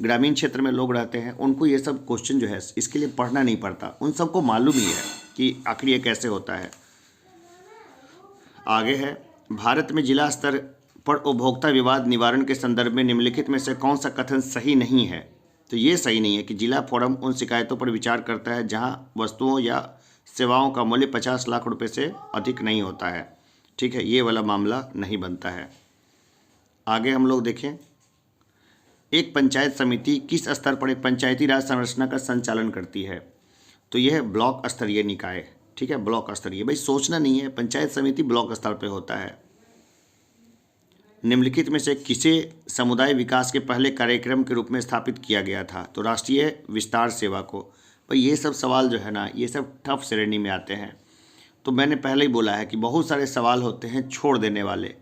ग्रामीण क्षेत्र में लोग रहते हैं, उनको ये सब क्वेश्चन जो है इसके लिए पढ़ना नहीं पड़ता, उन सबको मालूम ही है कि आखिर ये कैसे होता है। आगे है, भारत में जिला स्तर पर उपभोक्ता विवाद निवारण के संदर्भ में निम्नलिखित में से कौन सा कथन सही नहीं है? तो ये सही नहीं है कि जिला फोरम उन शिकायतों पर विचार करता है जहां वस्तुओं या सेवाओं का मूल्य 50 लाख रुपए से अधिक नहीं होता है। ठीक है, ये वाला मामला नहीं बनता है। आगे हम लोग देखें, एक पंचायत समिति किस स्तर पर एक पंचायती राज संरचना का संचालन करती है? तो यह है ब्लॉक स्तरीय निकाय। ठीक है, ब्लॉक स्तरीय, भाई सोचना नहीं है, पंचायत समिति ब्लॉक स्तर पर होता है। निम्नलिखित में से किसे समुदाय विकास के पहले कार्यक्रम के रूप में स्थापित किया गया था? तो राष्ट्रीय विस्तार सेवा को। भाई ये सब सवाल जो है ना, ये सब टफ श्रेणी में आते हैं। तो मैंने पहले ही बोला है कि बहुत सारे सवाल होते हैं छोड़ देने वाले।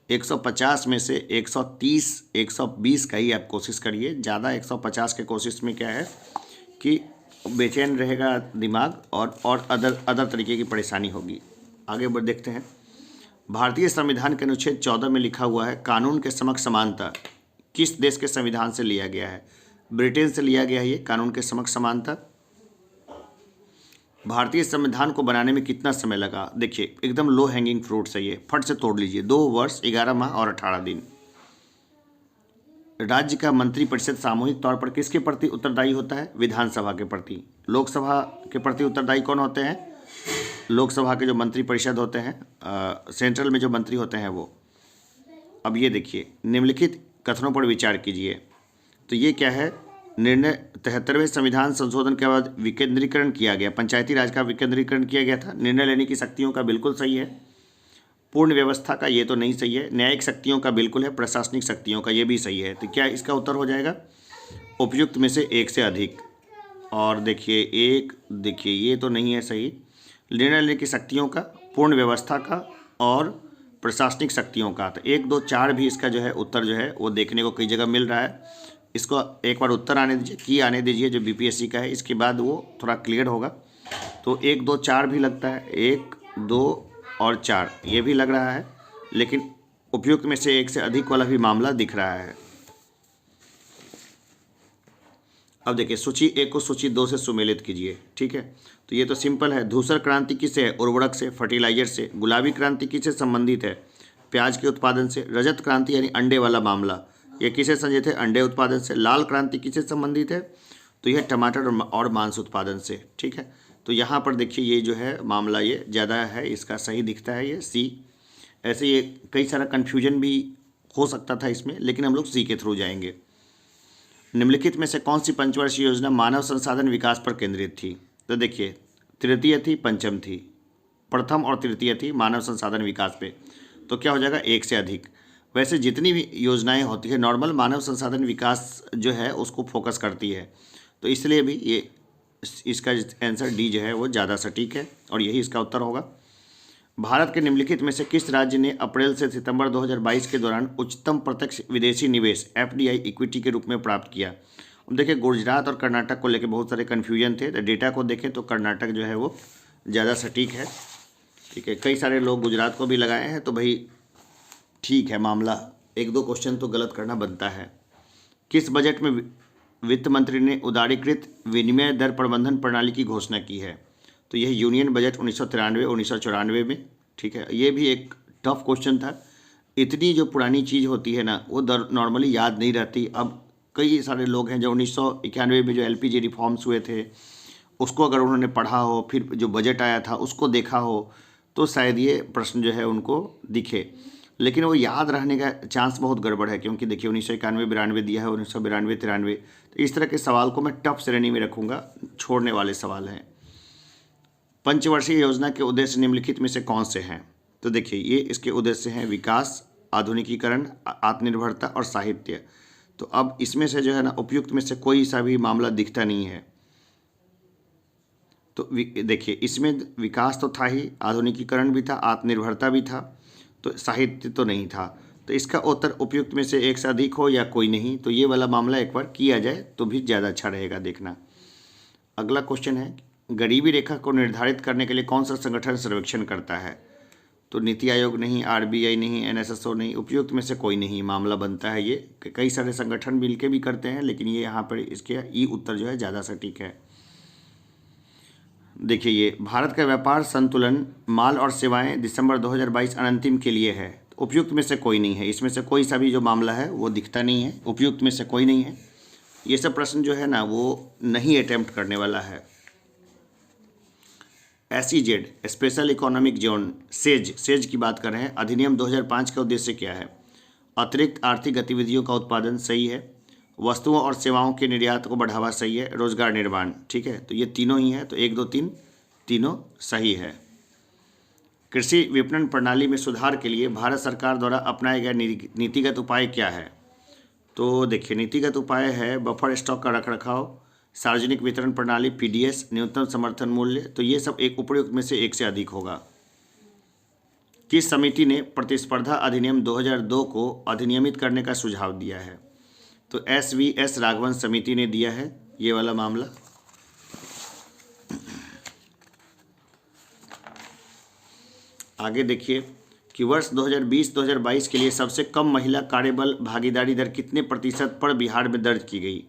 150 में से 130 120 का ही आप कोशिश करिए, ज़्यादा 150 के कोशिश में क्या है कि बेचैन रहेगा दिमाग और अदर तरीके की परेशानी होगी। आगे बढ़ देखते हैं। भारतीय संविधान के अनुच्छेद 14 में लिखा हुआ है, कानून के समक्ष समानता किस देश के संविधान से लिया गया है? ब्रिटेन से लिया गया है ये कानून के समक्ष समानता। भारतीय संविधान को बनाने में कितना समय लगा? देखिए एकदम लो हैंगिंग फ्रूट्स है ये, फट से तोड़ लीजिए। 2 वर्ष 11 माह और 18 दिन। राज्य का मंत्रिपरिषद सामूहिक तौर पर किसके प्रति उत्तरदायी होता है? विधानसभा के प्रति। लोकसभा के प्रति उत्तरदायी कौन होते हैं? लोकसभा के जो मंत्रिपरिषद होते हैं, सेंट्रल में जो मंत्री होते हैं वो। अब ये देखिए, निम्नलिखित कथनों पर विचार कीजिए। तो ये क्या है? निर्णय 73वें संविधान संशोधन के बाद विकेंद्रीकरण किया गया, पंचायती राज का विकेंद्रीकरण किया गया था। निर्णय लेने की शक्तियों का बिल्कुल सही है। पूर्ण व्यवस्था का ये तो नहीं सही है। न्यायिक शक्तियों का बिल्कुल है। प्रशासनिक शक्तियों का ये भी सही है। तो क्या इसका उत्तर हो जाएगा? उपयुक्त में से एक से अधिक। और देखिए ये तो नहीं है सही। निर्णय लेने की शक्तियों का, पूर्ण व्यवस्था का और प्रशासनिक शक्तियों का। तो 1 2 4 भी इसका जो है उत्तर जो है वो देखने को कई जगह मिल रहा है। इसको एक बार उत्तर आने दीजिए, की आने दीजिए जो बीपीएससी का है, इसके बाद वो थोड़ा क्लियर होगा। तो 1 2 4 भी लगता है, 1 2 और 4 ये भी लग रहा है, लेकिन उपयुक्त में से एक से अधिक वाला भी मामला दिख रहा है। अब देखिए, सूची 1 को सूची 2 से सुमेलित कीजिए। ठीक है, तो ये तो सिंपल है। धूसर क्रांति किससे है? उर्वरक से, फर्टिलाइजर से। गुलाबी क्रांति किससे संबंधित है? प्याज के उत्पादन से। रजत क्रांति यानी अंडे वाला मामला, ये किससे संबंधित है? अंडे उत्पादन से। लाल क्रांति किससे संबंधित है? तो यह टमाटर और मांस उत्पादन से। ठीक है, तो यहाँ पर देखिए ये जो है मामला ये ज़्यादा है, इसका सही दिखता है ये सी। ऐसे ये कई सारा कन्फ्यूजन भी हो सकता था इसमें, लेकिन हम लोग सी के थ्रू जाएंगे। निम्नलिखित में से कौन सी पंचवर्षीय योजना मानव संसाधन विकास पर केंद्रित थी? तो देखिए, तृतीय थी, पंचम थी। प्रथम और तृतीय थी मानव संसाधन विकास पे। तो क्या हो जाएगा? एक से अधिक। वैसे जितनी भी योजनाएं होती है नॉर्मल मानव संसाधन विकास जो है उसको फोकस करती है, तो इसलिए भी ये इसका आंसर डी जो है वो ज़्यादा सटीक है और यही इसका उत्तर होगा। भारत के निम्नलिखित में से किस राज्य ने अप्रैल से सितंबर 2022 के दौरान उच्चतम प्रत्यक्ष विदेशी निवेश FDI इक्विटी के रूप में प्राप्त किया? अब देखिए, गुजरात और कर्नाटक को लेकर बहुत सारे कन्फ्यूजन थे। तो डेटा को देखें तो कर्नाटक जो है वो ज़्यादा सटीक है। ठीक है, कई सारे लोग गुजरात को भी लगाए हैं, तो भाई ठीक है मामला। 1 2 क्वेश्चन तो गलत करना बनता है। किस बजट में वित्त मंत्री ने उदारीकृत विनिमय दर प्रबंधन प्रणाली की घोषणा की है? तो यह यूनियन बजट 1993-1994 में। ठीक है, ये भी एक टफ क्वेश्चन था। इतनी जो पुरानी चीज़ होती है ना वो नॉर्मली याद नहीं रहती। अब कई सारे लोग हैं जो 1991 में जो LPG रिफॉर्म्स हुए थे उसको अगर उन्होंने पढ़ा हो, फिर जो बजट आया था उसको देखा हो, तो शायद ये प्रश्न जो है उनको दिखे, लेकिन वो याद रहने का चांस बहुत गड़बड़ है। क्योंकि देखिए 1991-92 दिया है, 1992-93। तो इस तरह के सवाल को मैं टफ श्रेणी में रखूँगा, छोड़ने वाले सवाल हैं। पंचवर्षीय योजना के उद्देश्य निम्नलिखित में से कौन से हैं? तो देखिए ये इसके उद्देश्य हैं विकास, आधुनिकीकरण, आत्मनिर्भरता और साहित्य। तो अब इसमें से जो है ना उपयुक्त में से कोई सा भी मामला दिखता नहीं है। तो देखिए इसमें विकास तो था ही, आधुनिकीकरण भी था, आत्मनिर्भरता भी था, तो साहित्य तो नहीं था। तो इसका उत्तर उपयुक्त में से एक से अधिक हो या कोई नहीं, तो ये वाला मामला एक बार किया जाए तो भी ज़्यादा अच्छा रहेगा देखना। अगला क्वेश्चन है, गरीबी रेखा को निर्धारित करने के लिए कौन सा संगठन सर्वेक्षण करता है? तो नीति आयोग नहीं, RBI नहीं, NSSO नहीं, उपयुक्त में से कोई नहीं मामला बनता है। ये कई सारे संगठन मिलके भी करते हैं, लेकिन ये यहाँ पर इसके ई उत्तर जो है ज़्यादा सटीक है। देखिए ये भारत का व्यापार संतुलन माल और सेवाएं दिसंबर 2022 अनंतिम के लिए है। उपयुक्त में से कोई नहीं है। इसमें से कोई सा भी जो मामला है वो दिखता नहीं है, उपयुक्त में से कोई नहीं है। ये सब प्रश्न जो है ना वो नहीं अटेम्प्ट करने वाला है। SEZ special economic zone, says की बात कर रहे हैं, अधिनियम 2005 का उद्देश्य क्या है? अतिरिक्त आर्थिक गतिविधियों का उत्पादन, सही है। वस्तुओं और सेवाओं के निर्यात को बढ़ावा, सही है। रोजगार निर्माण, ठीक है। तो ये तीनों ही है, तो 1 2 3 तीनों सही है। कृषि विपणन प्रणाली में सुधार के लिए भारत सरकार द्वारा अपनाया गया नीतिगत उपाय क्या है? तो देखिए, नीतिगत उपाय है बफर स्टॉक का रखरखाव, सार्वजनिक वितरण प्रणाली PDS, न्यूनतम समर्थन मूल्य। तो ये सब एक उपयुक्त में से एक से अधिक होगा। किस समिति ने प्रतिस्पर्धा अधिनियम 2002 को अधिनियमित करने का सुझाव दिया है? तो SVS राघवन समिति ने दिया है ये वाला मामला। आगे देखिए कि वर्ष 2020-2022 के लिए सबसे कम महिला कार्यबल भागीदारी दर कितने प्रतिशत पर बिहार में दर्ज की गई?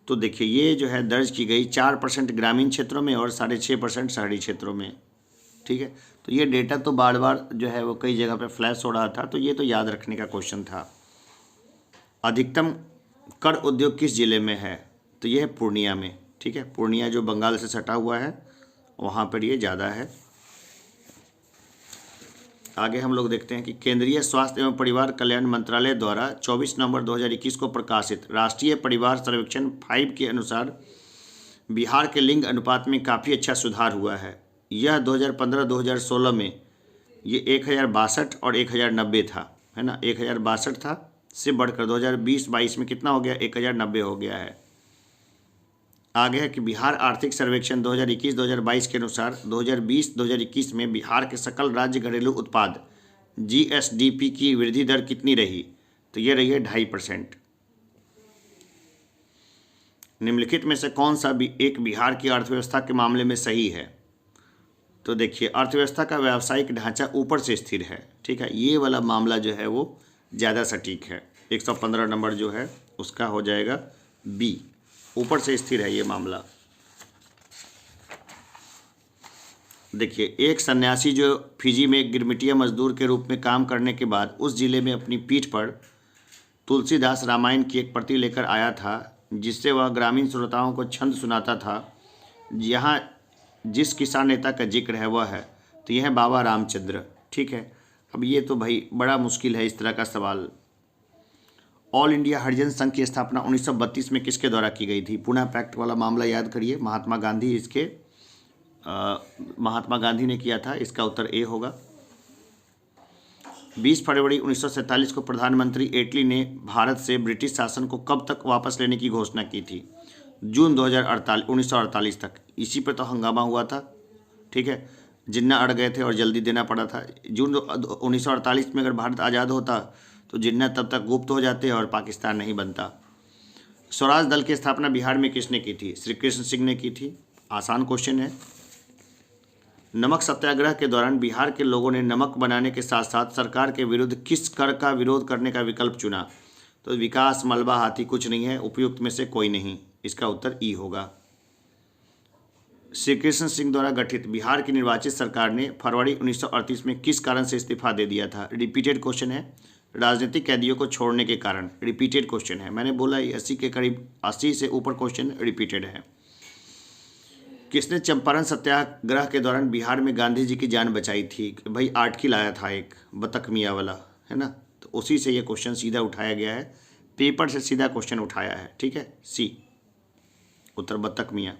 तो देखिए, ये जो है दर्ज की गई 4% ग्रामीण क्षेत्रों में और 6.5% शहरी क्षेत्रों में, ठीक है। तो ये डेटा तो बार बार जो है वो कई जगह पे फ्लैश हो रहा था, तो ये तो याद रखने का क्वेश्चन था। अधिकतम कर उद्योग किस जिले में है? तो ये है पूर्णिया में, ठीक है। पूर्णिया जो बंगाल से सटा हुआ है वहाँ पर ये ज़्यादा है। आगे हम लोग देखते हैं कि केंद्रीय स्वास्थ्य एवं परिवार कल्याण मंत्रालय द्वारा 24 नवंबर 2021 को प्रकाशित राष्ट्रीय परिवार सर्वेक्षण 5 के अनुसार बिहार के लिंग अनुपात में काफ़ी अच्छा सुधार हुआ है। यह 2015-2016 में ये 1062 और 1090 था, है ना। 1062 था से बढ़कर 2020-22 में कितना हो गया? 1090 हो गया है। आगे है कि बिहार आर्थिक सर्वेक्षण 2021-2022 के अनुसार 2020-2021 में बिहार के सकल राज्य घरेलू उत्पाद GSDP की वृद्धि दर कितनी रही? तो ये रही है 2.5%। निम्नलिखित में से कौन सा भी एक बिहार की अर्थव्यवस्था के मामले में सही है? तो देखिए, अर्थव्यवस्था का व्यावसायिक ढांचा ऊपर से स्थिर है, ठीक है। ये वाला मामला जो है वो ज़्यादा सटीक है। 115 नंबर जो है उसका हो जाएगा B, ऊपर से स्थिर है ये मामला। देखिए, एक सन्यासी जो फिजी में गिरमिटिया मजदूर के रूप में काम करने के बाद उस जिले में अपनी पीठ पर तुलसीदास रामायण की एक प्रति लेकर आया था, जिससे वह ग्रामीण श्रोताओं को छंद सुनाता था। यहाँ जिस किसान नेता का जिक्र है वह है, तो यह है बाबा रामचंद्र, ठीक है। अब ये तो भाई बड़ा मुश्किल है इस तरह का सवाल। ऑल इंडिया हरिजन संघ की स्थापना 1932 में किसके द्वारा की गई थी? पुनः पैक्ट वाला मामला याद करिए, महात्मा गांधी ने किया था। इसका उत्तर A होगा। 20 फरवरी 1947 को प्रधानमंत्री एटली ने भारत से ब्रिटिश शासन को कब तक वापस लेने की घोषणा की थी? जून 1948 तक। इसी पर तो हंगामा हुआ था, ठीक है। जिन्ना अड़ गए थे और जल्दी देना पड़ा था। जून 1948 में अगर भारत आज़ाद होता तो जिन्ना तब तक गुप्त हो जाते और पाकिस्तान नहीं बनता। स्वराज दल की स्थापना बिहार में किसने की थी? श्री कृष्ण सिंह ने की थी। आसान क्वेश्चन है। नमक सत्याग्रह के दौरान बिहार के लोगों ने नमक बनाने के साथ साथ सरकार के विरुद्ध किस कर का विरोध करने का विकल्प चुना? तो विकास, मलबा, हाथी, कुछ नहीं है, उपयुक्त में से कोई नहीं। इसका उत्तर E होगा। श्री कृष्ण सिंह द्वारा गठित बिहार की निर्वाचित सरकार ने फरवरी 1938 में किस कारण से इस्तीफा दे दिया था? रिपीटेड क्वेश्चन है। राजनीतिक कैदियों को छोड़ने के कारण। रिपीटेड क्वेश्चन है, मैंने बोला 80 के करीब, 80 से ऊपर क्वेश्चन रिपीटेड है। किसने चंपारण सत्याग्रह के दौरान बिहार में गांधी जी की जान बचाई थी? भाई आर्टिकल आया था एक बतख मियाँ वाला, है ना, तो उसी से ये क्वेश्चन सीधा उठाया गया है, पेपर से सीधा क्वेश्चन उठाया है, ठीक है। C उत्तर बतख मियाँ।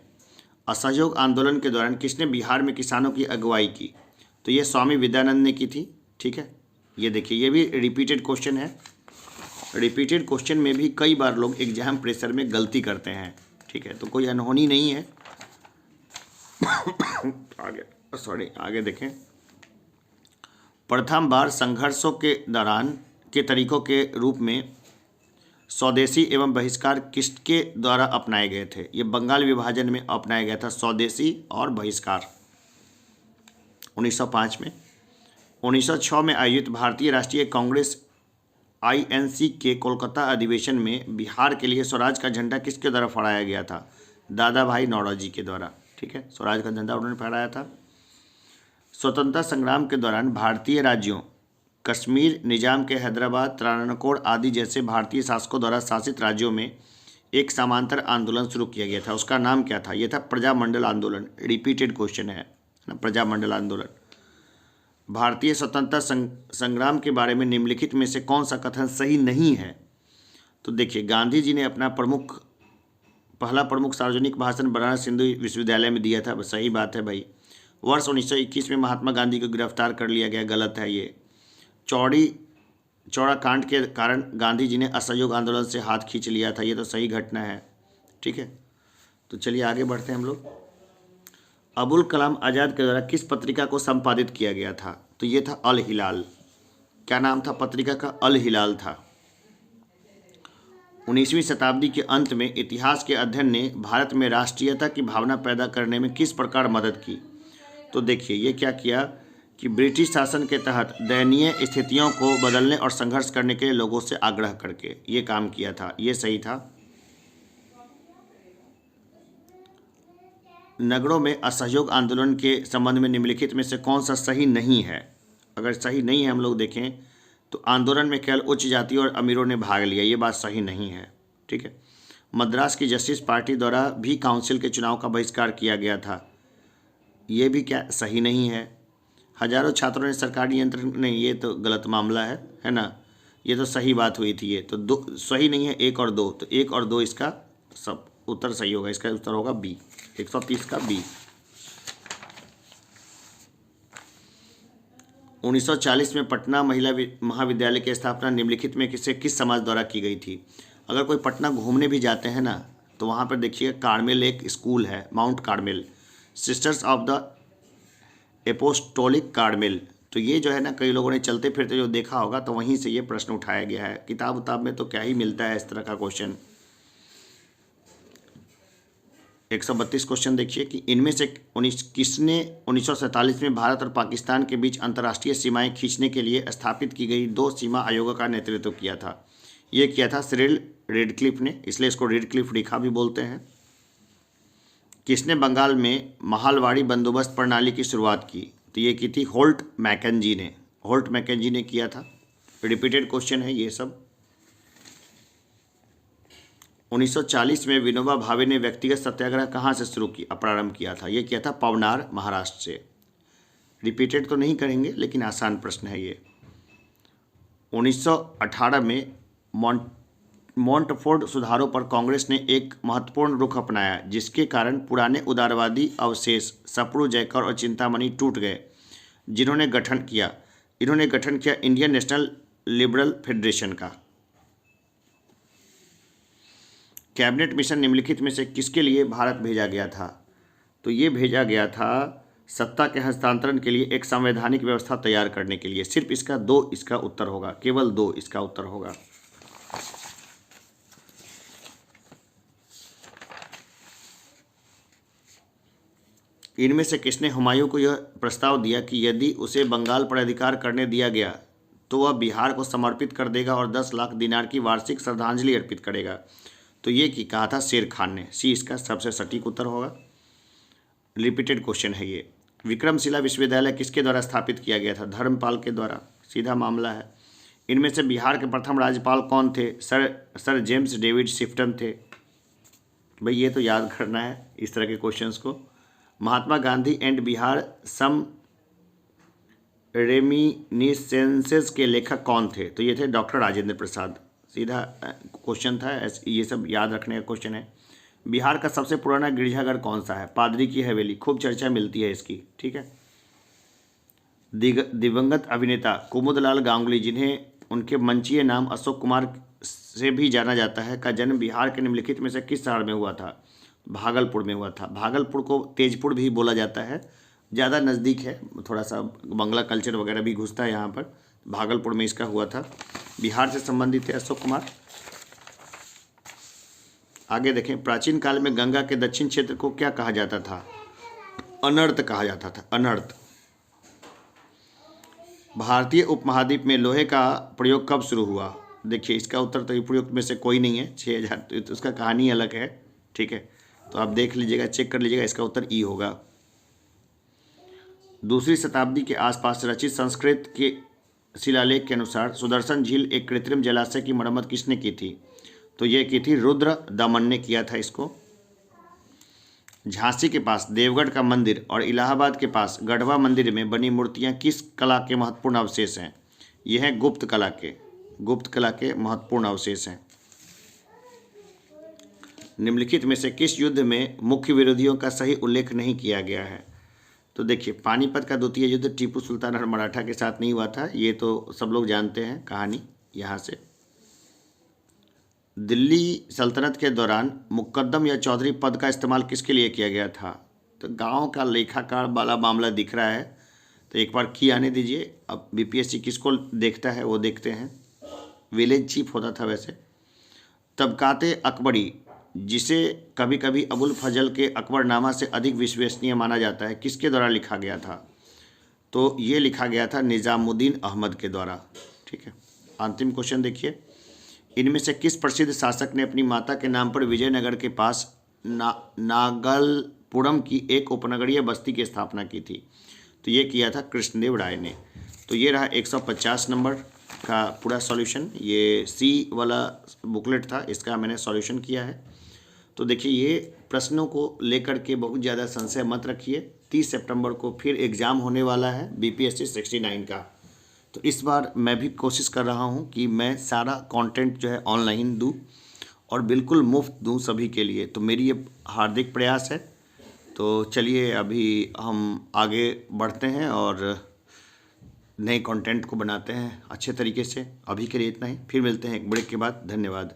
असहयोग आंदोलन के दौरान किसने बिहार में किसानों की अगुवाई की? तो ये स्वामी विद्यानंद ने की थी, ठीक है। ये देखिए, ये भी रिपीटेड क्वेश्चन है। रिपीटेड क्वेश्चन में भी कई बार लोग एग्जाम प्रेशर में गलती करते हैं, ठीक है, तो कोई अनहोनी नहीं है। आगे देखें। प्रथम बार संघर्षों के दौरान के तरीकों के रूप में स्वदेशी एवं बहिष्कार किसके द्वारा अपनाए गए थे? ये बंगाल विभाजन में अपनाया गया था, स्वदेशी और बहिष्कार 1905 में। 1906 में आयोजित भारतीय राष्ट्रीय कांग्रेस INC के कोलकाता अधिवेशन में बिहार के लिए स्वराज का झंडा किसके द्वारा फहराया गया था? दादा भाई नौरोजी के द्वारा, ठीक है। स्वराज का झंडा उन्होंने फहराया था। स्वतंत्रता संग्राम के दौरान भारतीय राज्यों कश्मीर, निजाम के हैदराबाद, त्रावणकोर आदि जैसे भारतीय शासकों द्वारा शासित राज्यों में एक समांतर आंदोलन शुरू किया गया था, उसका नाम क्या था? यह था प्रजामंडल आंदोलन। रिपीटेड क्वेश्चन है, ना, प्रजामंडल आंदोलन। भारतीय स्वतंत्रता संग्राम के बारे में निम्नलिखित में से कौन सा कथन सही नहीं है? तो देखिए, गांधी जी ने अपना पहला प्रमुख सार्वजनिक भाषण बनारस हिंदू विश्वविद्यालय में दिया था, सही बात है भाई। वर्ष 1921 में महात्मा गांधी को गिरफ्तार कर लिया गया, गलत है ये। चौड़ा कांड के कारण गांधी जी ने असहयोग आंदोलन से हाथ खींच लिया था, ये तो सही घटना है, ठीक है। तो चलिए आगे बढ़ते हैं हम लोग। अबुल कलाम आज़ाद के द्वारा किस पत्रिका को संपादित किया गया था? तो ये था अल हिलाल। क्या नाम था पत्रिका का? अल हिलाल था। 19वीं शताब्दी के अंत में इतिहास के अध्ययन ने भारत में राष्ट्रीयता की भावना पैदा करने में किस प्रकार मदद की? तो देखिए, ये क्या किया कि ब्रिटिश शासन के तहत दयनीय स्थितियों को बदलने और संघर्ष करने के लिए लोगों से आग्रह करके ये काम किया था, ये सही था। नगरों में असहयोग आंदोलन के संबंध में निम्नलिखित में से कौन सा सही नहीं है? अगर सही नहीं है हम लोग देखें तो आंदोलन में केवल उच्च जाति और अमीरों ने भाग लिया, ये बात सही नहीं है, ठीक है। मद्रास की जस्टिस पार्टी द्वारा भी काउंसिल के चुनाव का बहिष्कार किया गया था, ये भी क्या सही नहीं है। हजारों छात्रों ने सरकारी नियंत्रण, नहीं, ये तो गलत मामला है ना, ये तो सही बात हुई थी, ये तो दो सही नहीं है, 1 और 2, तो 1 और 2 इसका सब उत्तर सही होगा, इसका उत्तर होगा बी, 130 का बी। 1940 में पटना महिला महाविद्यालय की स्थापना निम्नलिखित में किस समाज द्वारा की गई थी? अगर कोई पटना घूमने भी जाते हैं ना तो वहाँ पर देखिए कार्मेल एक स्कूल है, mount Carmel, sisters of the apostolic Carmel. तो ये जो है ना, कई लोगों ने चलते फिरते जो देखा होगा तो वहीं से ये प्रश्न उठाया गया है। किताब में तो क्या ही मिलता है इस तरह का क्वेश्चन। 132 क्वेश्चन देखिए कि इनमें से किसने 1947 में भारत और पाकिस्तान के बीच अंतर्राष्ट्रीय सीमाएं खींचने के लिए स्थापित की गई 2 सीमा आयोगों का नेतृत्व किया था? ये किया था सिरिल रेडक्लिफ ने, इसलिए इसको रेडक्लिफ रेखा भी बोलते हैं। किसने बंगाल में महालवाड़ी बंदोबस्त प्रणाली की शुरुआत की? तो ये की थी होल्ट मैकेंजी ने, होल्ट मैकेंजी ने किया था। रिपीटेड क्वेश्चन है ये सब। 1940 में विनोबा भावे ने व्यक्तिगत सत्याग्रह कहाँ से शुरू किया, प्रारंभ किया था? ये किया था पवनार, महाराष्ट्र से। रिपीटेड तो नहीं करेंगे लेकिन आसान प्रश्न है ये। 1918 में मॉन्टफोर्ड सुधारों पर कांग्रेस ने एक महत्वपूर्ण रुख अपनाया जिसके कारण पुराने उदारवादी अवशेष सप्रू, जयकर और चिंतामणि टूट गए। इन्होंने गठन किया इंडियन नेशनल लिबरल फेडरेशन का। कैबिनेट मिशन निम्नलिखित में से किसके लिए भारत भेजा गया था? तो ये भेजा गया था सत्ता के हस्तांतरण के लिए एक संवैधानिक व्यवस्था तैयार करने के लिए। सिर्फ इसका 2 इसका उत्तर होगा, केवल 2 इसका उत्तर होगा। इनमें से किसने हुमायूं को यह प्रस्ताव दिया कि यदि उसे बंगाल पर अधिकार करने दिया गया तो वह बिहार को समर्पित कर देगा और 10 लाख दिनार की वार्षिक श्रद्धांजलि अर्पित करेगा? तो ये की कहा था शेर खान ने, सी इसका सबसे सटीक उत्तर होगा। रिपीटेड क्वेश्चन है ये। विक्रमशिला विश्वविद्यालय किसके द्वारा स्थापित किया गया था? धर्मपाल के द्वारा, सीधा मामला है। इनमें से बिहार के प्रथम राज्यपाल कौन थे? सर जेम्स डेविड शिफ्टन थे। भाई ये तो याद करना है इस तरह के क्वेश्चंस को। Mahatma Gandhi and Bihar some reminiscences के लेखक कौन थे? तो ये थे डॉक्टर राजेंद्र प्रसाद। सीधा क्वेश्चन था, ये सब याद रखने का क्वेश्चन है। बिहार का सबसे पुराना गिरजाघर कौन सा है? पादरी की हवेली, खूब चर्चा मिलती है इसकी, ठीक है। दिवंगत अभिनेता कुमुदलाल गांगुली, जिन्हें उनके मंचीय नाम अशोक कुमार से भी जाना जाता है, का जन्म बिहार के निम्नलिखित में से किस शहर में हुआ था? भागलपुर में हुआ था। भागलपुर को तेजपुर भी बोला जाता है, ज़्यादा नज़दीक है, थोड़ा सा बंगला कल्चर वगैरह भी घुसता है यहाँ पर। भागलपुर में इसका हुआ था। बिहार से संबंधित है अशोक कुमार। आगे देखें, प्राचीन काल में गंगा के दक्षिण क्षेत्र को क्या कहा जाता था? अनर्त कहा जाता था, अनर्त। भारतीय उपमहाद्वीप में लोहे का प्रयोग कब शुरू हुआ? देखिए इसका उत्तर तो प्रयोग में से कोई नहीं है, 6000, तो उसका कहानी अलग है, ठीक है। तो आप देख लीजिएगा, चेक कर लीजिएगा, इसका उत्तर ई होगा। 2वीं शताब्दी के आसपास रचित संस्कृत के शिलालेख के अनुसार सुदर्शन झील एक कृत्रिम जलाशय की मरम्मत किसने की थी? तो ये की थी रुद्र दमन ने किया था इसको। झांसी के पास देवगढ़ का मंदिर और इलाहाबाद के पास गढ़वा मंदिर में बनी मूर्तियां किस कला के महत्वपूर्ण अवशेष हैं? यह है गुप्त कला के महत्वपूर्ण अवशेष हैं। निम्नलिखित में से किस युद्ध में मुख्य विरोधियों का सही उल्लेख नहीं किया गया है? तो देखिए, पानीपत का द्वितीय युद्ध टीपू सुल्तान और मराठा के साथ नहीं हुआ था, ये तो सब लोग जानते हैं कहानी। यहाँ से दिल्ली सल्तनत के दौरान मुकद्दम या चौधरी पद का इस्तेमाल किसके लिए किया गया था? तो गांव का लेखाकार वाला मामला दिख रहा है, तो एक बार की आने दीजिए। अब बीपीएससी किसको देखता है वो देखते हैं। विलेज चीफ होता था वैसे। तबकाते अकबरी, जिसे कभी कभी अबुल फजल के अकबरनामा से अधिक विश्वसनीय माना जाता है, किसके द्वारा लिखा गया था? तो ये लिखा गया था निज़ामुद्दीन अहमद के द्वारा। ठीक है, अंतिम क्वेश्चन देखिए। इनमें से किस प्रसिद्ध शासक ने अपनी माता के नाम पर विजयनगर के पास नागलपुरम की एक उपनगरीय बस्ती की स्थापना की थी? तो ये किया था कृष्णदेव राय ने। तो ये रहा 150 नंबर का पूरा सॉल्यूशन। ये सी वाला बुकलेट था, इसका मैंने सॉल्यूशन किया है। तो देखिए, ये प्रश्नों को लेकर के बहुत ज़्यादा संशय मत रखिए। 30 सितंबर को फिर एग्ज़ाम होने वाला है बीपीएससी 69 का। तो इस बार मैं भी कोशिश कर रहा हूँ कि मैं सारा कंटेंट जो है ऑनलाइन दूँ और बिल्कुल मुफ्त दूँ सभी के लिए। तो मेरी ये हार्दिक प्रयास है। तो चलिए, अभी हम आगे बढ़ते हैं और नए कंटेंट को बनाते हैं अच्छे तरीके से। अभी के लिए इतना ही, फिर मिलते हैं एक ब्रेक के बाद। धन्यवाद।